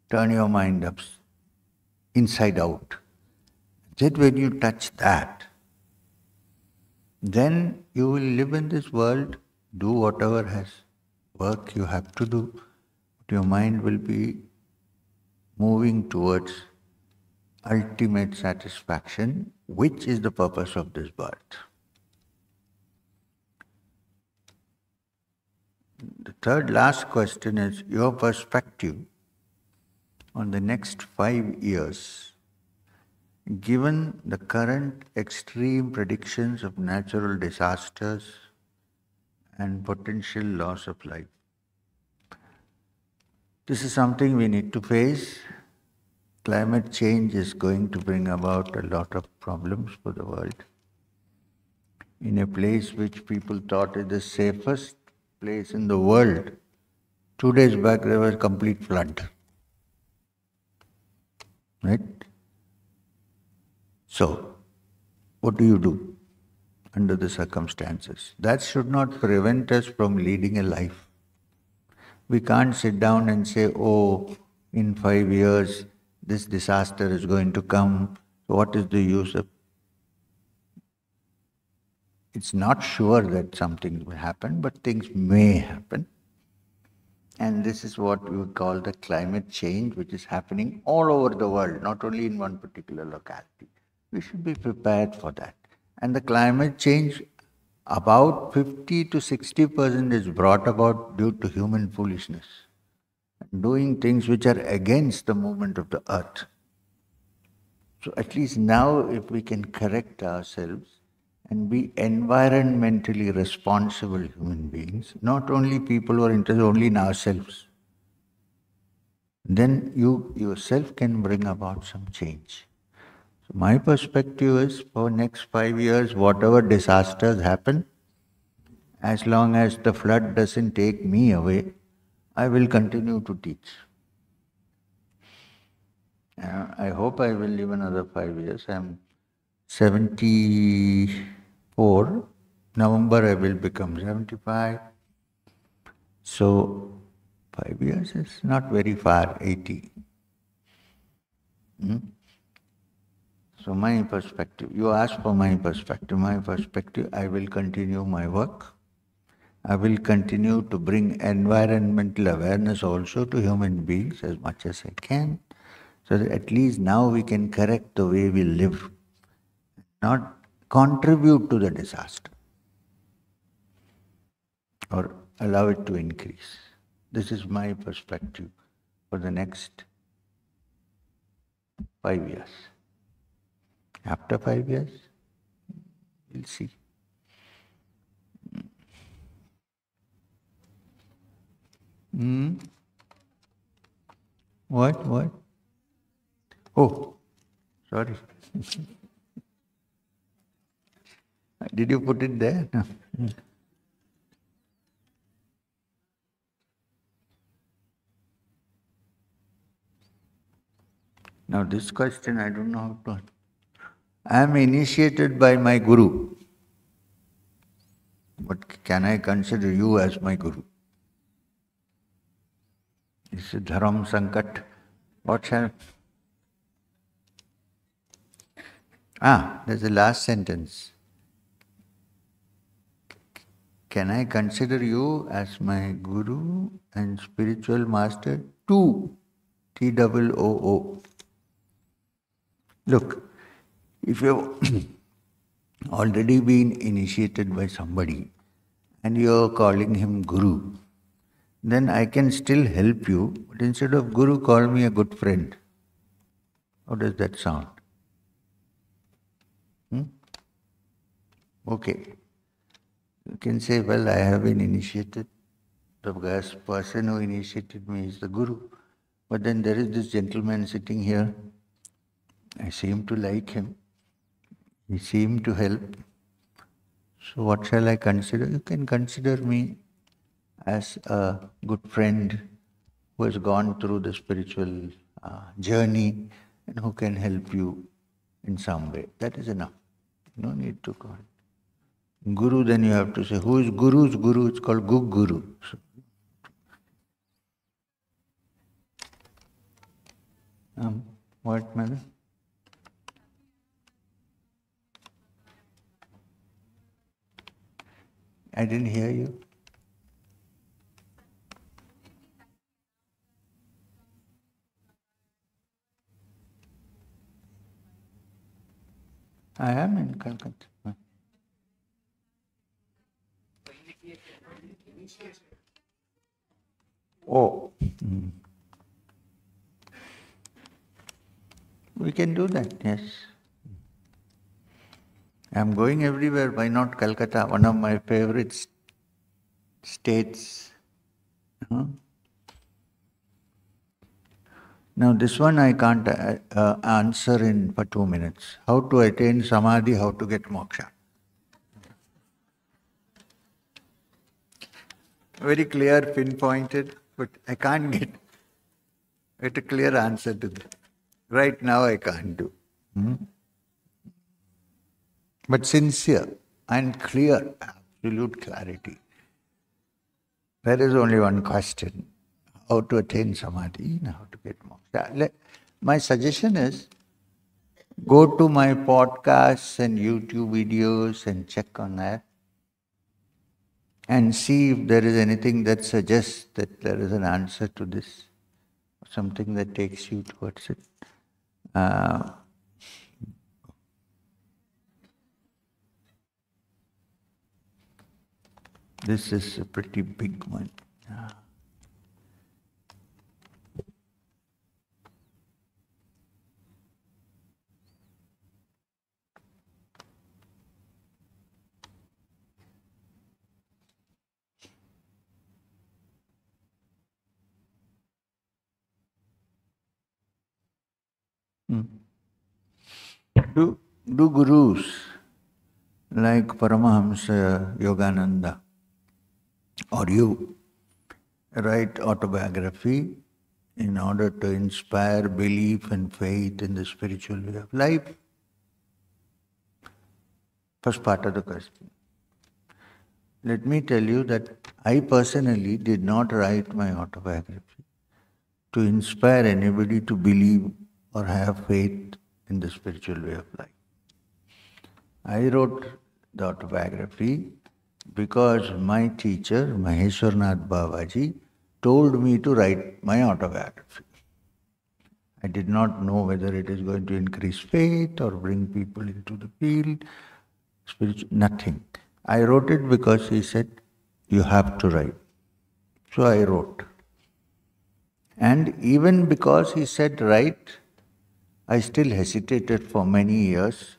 Turn your mind up, inside out. Then when you touch that, then you will live in this world, do whatever has work you have to do, but your mind will be moving towards ultimate satisfaction, which is the purpose of this birth. The third last question is your perspective on the next 5 years. Given the current extreme predictions of natural disasters and potential loss of life, this is something we need to face. Climate change is going to bring about a lot of problems for the world. In a place which people thought is the safest place in the world, 2 days back there was a complete flood. Right? So, what do you do under the circumstances? That should not prevent us from leading a life. We can't sit down and say, oh, in 5 years, this disaster is going to come. So what is the use of? It's not sure that something will happen, but things may happen. And this is what we call the climate change, which is happening all over the world, not only in one particular locality. We should be prepared for that. And the climate change, about 50 to 60% is brought about due to human foolishness, doing things which are against the movement of the earth. So at least now, if we can correct ourselves and be environmentally responsible human beings, not only people who are interested only in ourselves, then you yourself can bring about some change. So my perspective is for next 5 years, whatever disasters happen, As long as the flood doesn't take me away, I will continue to teach. I hope I will live another 5 years. I'm 74. November I will become 75. So 5 years is not very far, 80. So my perspective, you ask for my perspective. My perspective, I will continue my work. I will continue to bring environmental awareness also to human beings as much as I can, so that at least now we can correct the way we live, not contribute to the disaster or allow it to increase. This is my perspective for the next 5 years. After 5 years, we'll see. What? Oh, sorry. Did you put it there? No. Now this question I don't know how to. I am initiated by my Guru. But can I consider you as my Guru? This is Dharam Sankat. What shall... there's the last sentence. Can I consider you as my Guru and spiritual master too? T-O-O. Look, if you've already been initiated by somebody and you're calling him Guru, then I can still help you, but instead of Guru, call me a good friend. How does that sound? Okay. You can say, well, I have been initiated. The person who initiated me is the Guru. But then there is this gentleman sitting here. I seem to like him. He seemed to help. So what shall I consider? You can consider me as a good friend who has gone through the spiritual journey and who can help you in some way. That is enough. No need to call. Guru, then you have to say, who is Guru's Guru? It's called Guru. So, what, mother? I didn't hear you. I am in Kolkata. Oh. We can do that, yes. I'm going everywhere. Why not Kolkata? One of my favorite states. Now this one I can't answer for 2 minutes. How to attain Samadhi, how to get moksha. Very clear, pinpointed, but I can't get a clear answer to that. Right now I can't do. But sincere and clear, absolute clarity. There is only one question. How to attain Samadhi and how to get moksha. My suggestion is, go to my podcasts and YouTube videos and check on that and see if there is anything that suggests that there is an answer to this, something that takes you towards it. This is a pretty big one. Do gurus like Paramahamsa Yogananda or you write autobiography in order to inspire belief and faith in the spiritual way of life? First part of the question. Let me tell you that I personally did not write my autobiography to inspire anybody to believe or have faith in the spiritual way of life. I wrote the autobiography because my teacher, Maheshwarnath Babaji, told me to write my autobiography. I did not know whether it is going to increase faith or bring people into the field, spiritual, nothing. I wrote it because he said, you have to write. So I wrote. And even because he said write, I still hesitated for many years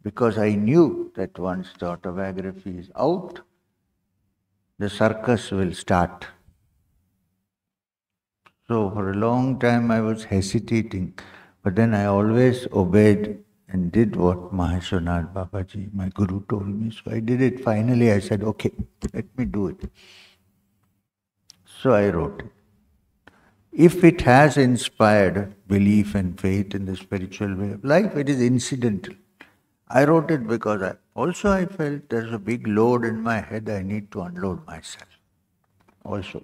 because I knew that once the autobiography is out, the circus will start. So for a long time I was hesitating, but then I always obeyed and did what Maheshwarnath Babaji, my guru, told me. So I did it. Finally I said, okay, let me do it. So I wrote it. If it has inspired belief and faith in the spiritual way of life, it is incidental. I wrote it because I felt there's a big load in my head, I need to unload myself. Also.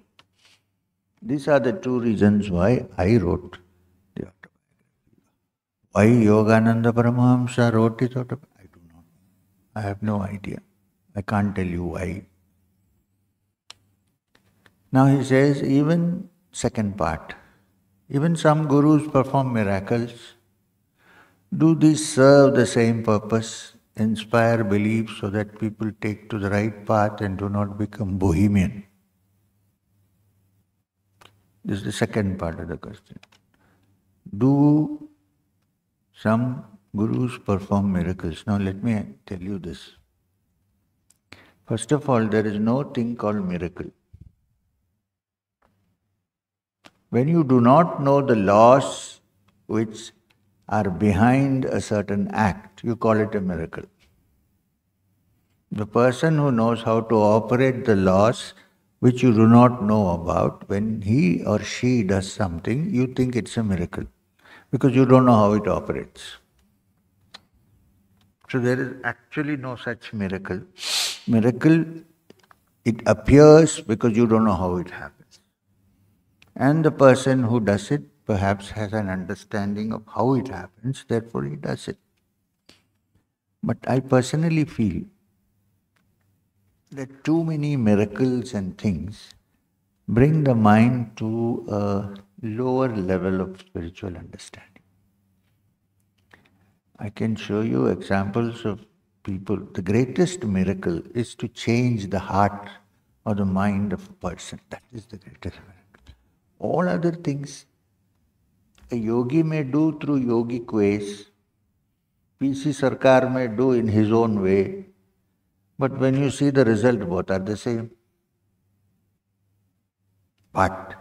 These are the two reasons why I wrote the autobiography. Why Yogananda Paramahamsa wrote his autobiography, I do not know. I have no idea. I can't tell you why. Now he says, even second part, even some gurus perform miracles. Do these serve the same purpose, inspire belief so that people take to the right path and do not become bohemian? This is the second part of the question. Do some gurus perform miracles? Now let me tell you this. First of all, there is no thing called miracle. When you do not know the laws which are behind a certain act, you call it a miracle. The person who knows how to operate the laws which you do not know about, when he or she does something, you think it's a miracle because you don't know how it operates. So there is actually no such miracle. Miracle, it appears because you don't know how it happens. And the person who does it perhaps has an understanding of how it happens, therefore he does it. But I personally feel that too many miracles and things bring the mind to a lower level of spiritual understanding. I can show you examples of people. The greatest miracle is to change the heart or the mind of a person. That is the greatest miracle. All other things a yogi may do through yogic ways, PC Sarkar may do in his own way, but when you see the result, both are the same. But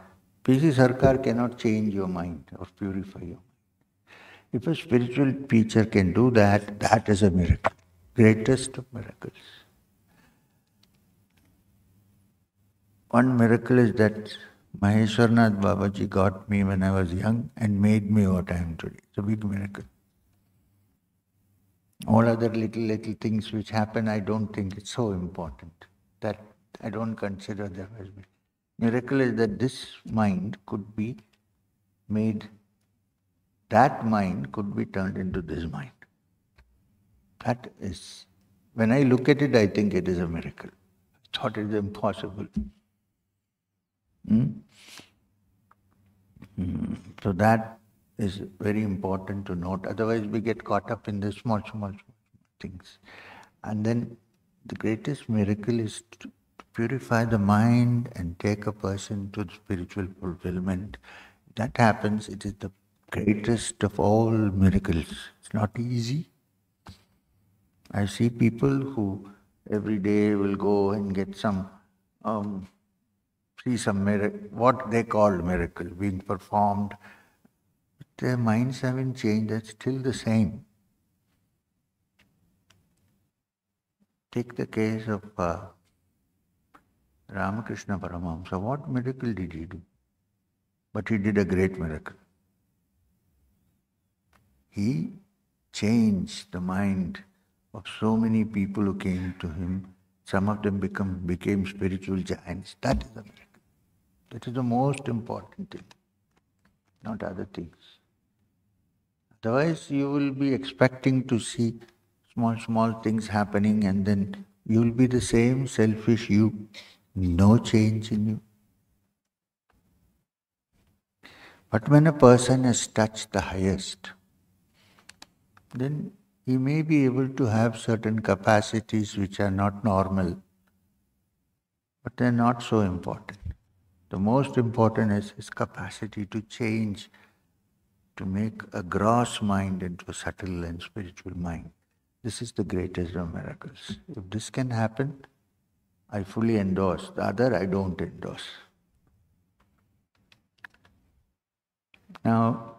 PC Sarkar cannot change your mind or purify your mind. If a spiritual teacher can do that, that is a miracle, greatest of miracles. One miracle is that Maheshwarnath Babaji got me when I was young and made me what I am today. It's a big miracle. All other little things which happen, I don't think it's so important. That I don't consider them as big. Miracle is that this mind could be made, that mind could be turned into this mind. That is, when I look at it, I think it is a miracle. I thought it is impossible. So that is very important to note. Otherwise, we get caught up in the small things. And then the greatest miracle is to purify the mind and take a person to spiritual fulfillment. That happens, it is the greatest of all miracles. It's not easy. I see people who every day will go and get some, see some miracle, what they call miracle being performed. But their minds haven't changed, they're still the same. Take the case of Ramkrishna Paramahamsa, what miracle did he do? But he did a great miracle. He changed the mind of so many people who came to him. Some of them became spiritual giants. That is the miracle. That is the most important thing, not other things. Otherwise, you will be expecting to see small things happening, and then you will be the same selfish you, no change in you. But when a person has touched the highest, then he may be able to have certain capacities which are not normal, but they're not so important. The most important is his capacity to change, to make a gross mind into a subtle and spiritual mind. This is the greatest of miracles. If this can happen, I fully endorse. The other I don't endorse. Now,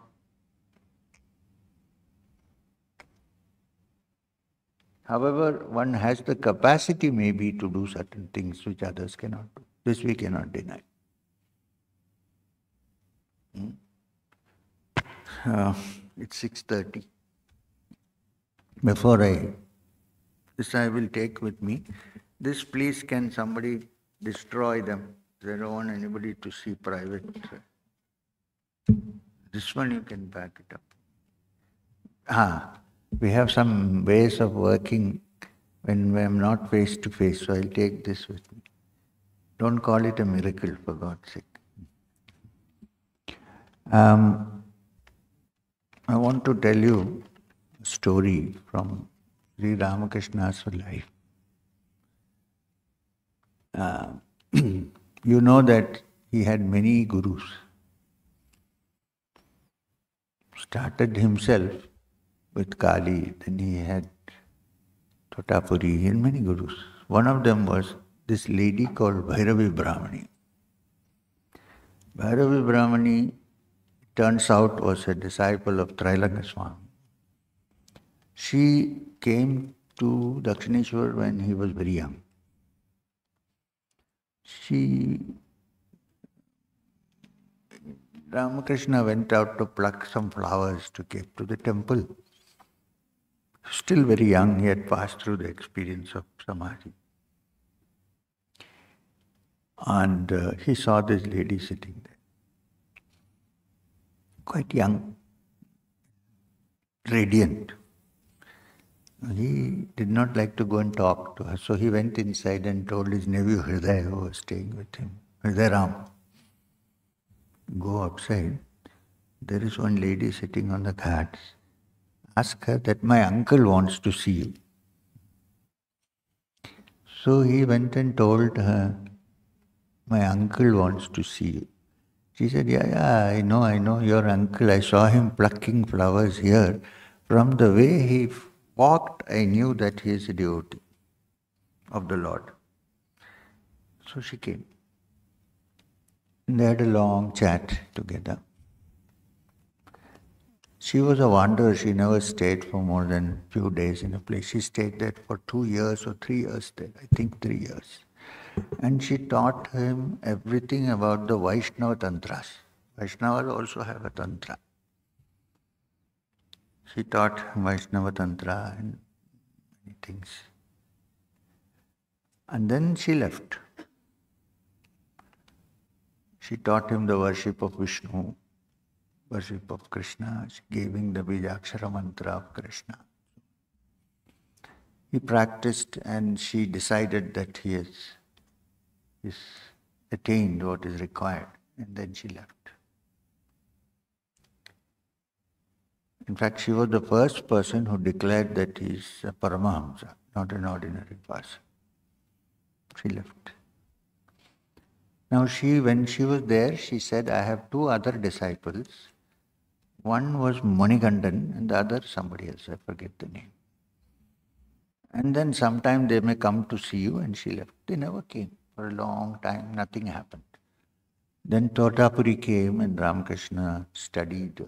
however, one has the capacity maybe to do certain things which others cannot do. This we cannot deny. It's 6:30. Before this I will take with me. This please can somebody destroy them. They don't want anybody to see private. This one you can back it up. We have some ways of working when I'm not face to face, so I'll take this with me. Don't call it a miracle, for God's sake. I want to tell you a story from Sri Ramakrishna's life. You know that he had many gurus. Started himself with Kali, then he had Totapuri, he had many gurus. One of them was this lady called Bhairavi Brahmani. Bhairavi Brahmani, turns out, was a disciple of Trailanga Swami. She came to Dakshineshwar when he was very young. Ramakrishna went out to pluck some flowers to give to the temple. Still very young, he had passed through the experience of Samadi. And he saw this lady sitting there, quite young, radiant. He did not like to go and talk to her, so he went inside and told his nephew Hriday, who was staying with him, Hriday Ram, go outside. There is one lady sitting on the ghats. Ask her that my uncle wants to see you. So he went and told her, my uncle wants to see you. She said, yeah, I know your uncle. I saw him plucking flowers here. From the way he walked, I knew that he is a devotee of the Lord. So she came. They had a long chat together. She was a wanderer. She never stayed for more than a few days in a place. She stayed there for 2 years or 3 years there. I think 3 years. And she taught him everything about the Vaishnava Tantras. Vaishnavas also have a Tantra. She taught Vaishnava Tantra and many things. And then she left. She taught him the worship of Vishnu, worship of Krishna. She gave him the Bijakshara mantra of Krishna. He practiced and she decided that he has attained what is required, and then she left. In fact, she was the first person who declared that he is a Paramahamsa, not an ordinary person. She left. Now when she was there, she said, I have 2 other disciples. One was Manikandan and the other somebody else, I forget the name. And then sometime they may come to see you, and she left. They never came. For a long time, nothing happened. Then Totapuri came and Ramkrishna studied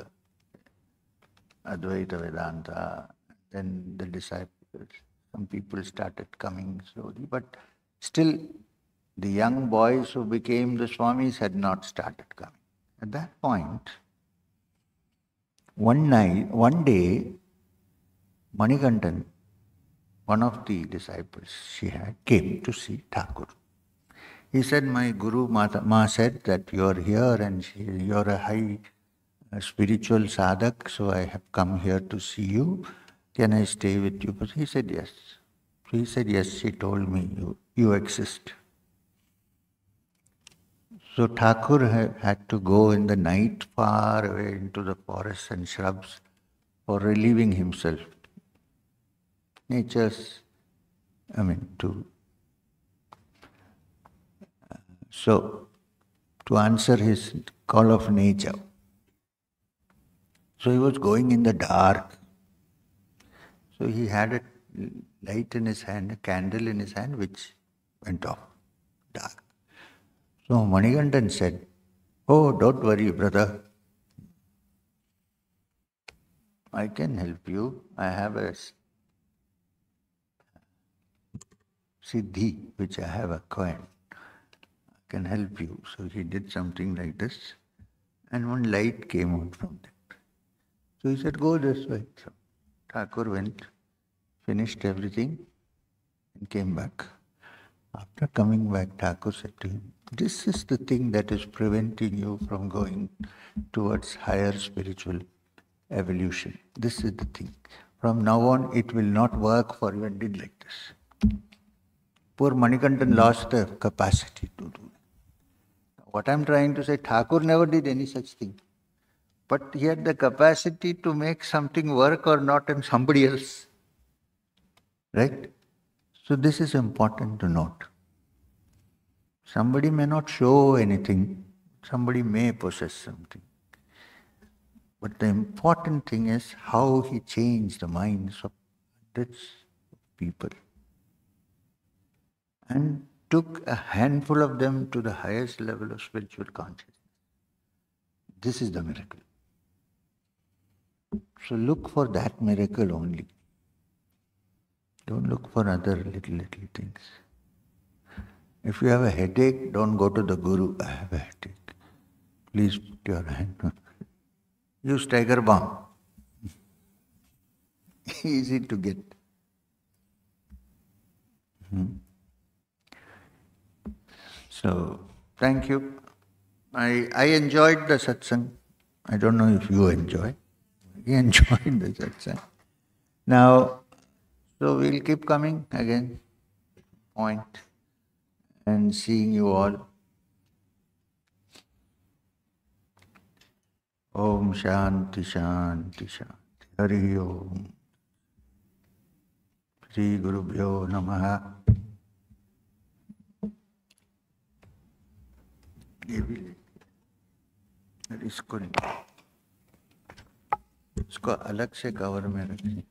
Advaita Vedanta. Then the disciples, some people started coming slowly, but still The young boys who became the Swamis had not started coming. At that point, one day, Manikandan, one of the disciples she had, came to see Thakur. He said, my Guru Ma said that you are here and you are a high spiritual sadhak, so I have come here to see you. Can I stay with you? But he said, yes. So he said, yes, she told me you exist. So Thakur had to go in the night far away into the forests and shrubs for relieving himself. To answer his call of nature. So he was going in the dark. So he had a light in his hand, a candle in his hand, which went off, dark. So Manikandan said, oh, don't worry, brother. I can help you. I have a siddhi which I have acquired. I can help you. So he did something like this, and one light came out from that. So he said, go this way. So Thakur went, finished everything, and came back. After coming back, Thakur said to him, this is the thing that is preventing you from going towards higher spiritual evolution. This is the thing. From now on, it will not work for you, and did like this. Poor Manikandan lost the capacity to do it. What I'm trying to say, Thakur never did any such thing. But he had the capacity to make something work or not in somebody else. Right? So this is important to note. Somebody may not show anything. Somebody may possess something. But the important thing is how he changed the minds of hundreds of people and took a handful of them to the highest level of spiritual consciousness. This is the miracle. So look for that miracle only. Don't look for other little things. If you have a headache, don't go to the Guru. I have a headache. Please put your hand. Use tiger balm. Easy to get. So, thank you. I enjoyed the satsang. I don't know if you enjoy. We enjoyed the satsang. Now, so we'll keep coming again, point, and seeing you all. Om Shanti Shanti Shanti. Hari Om. Shri Guru Bhyo Namaha. इसको अलग से cover में रखें.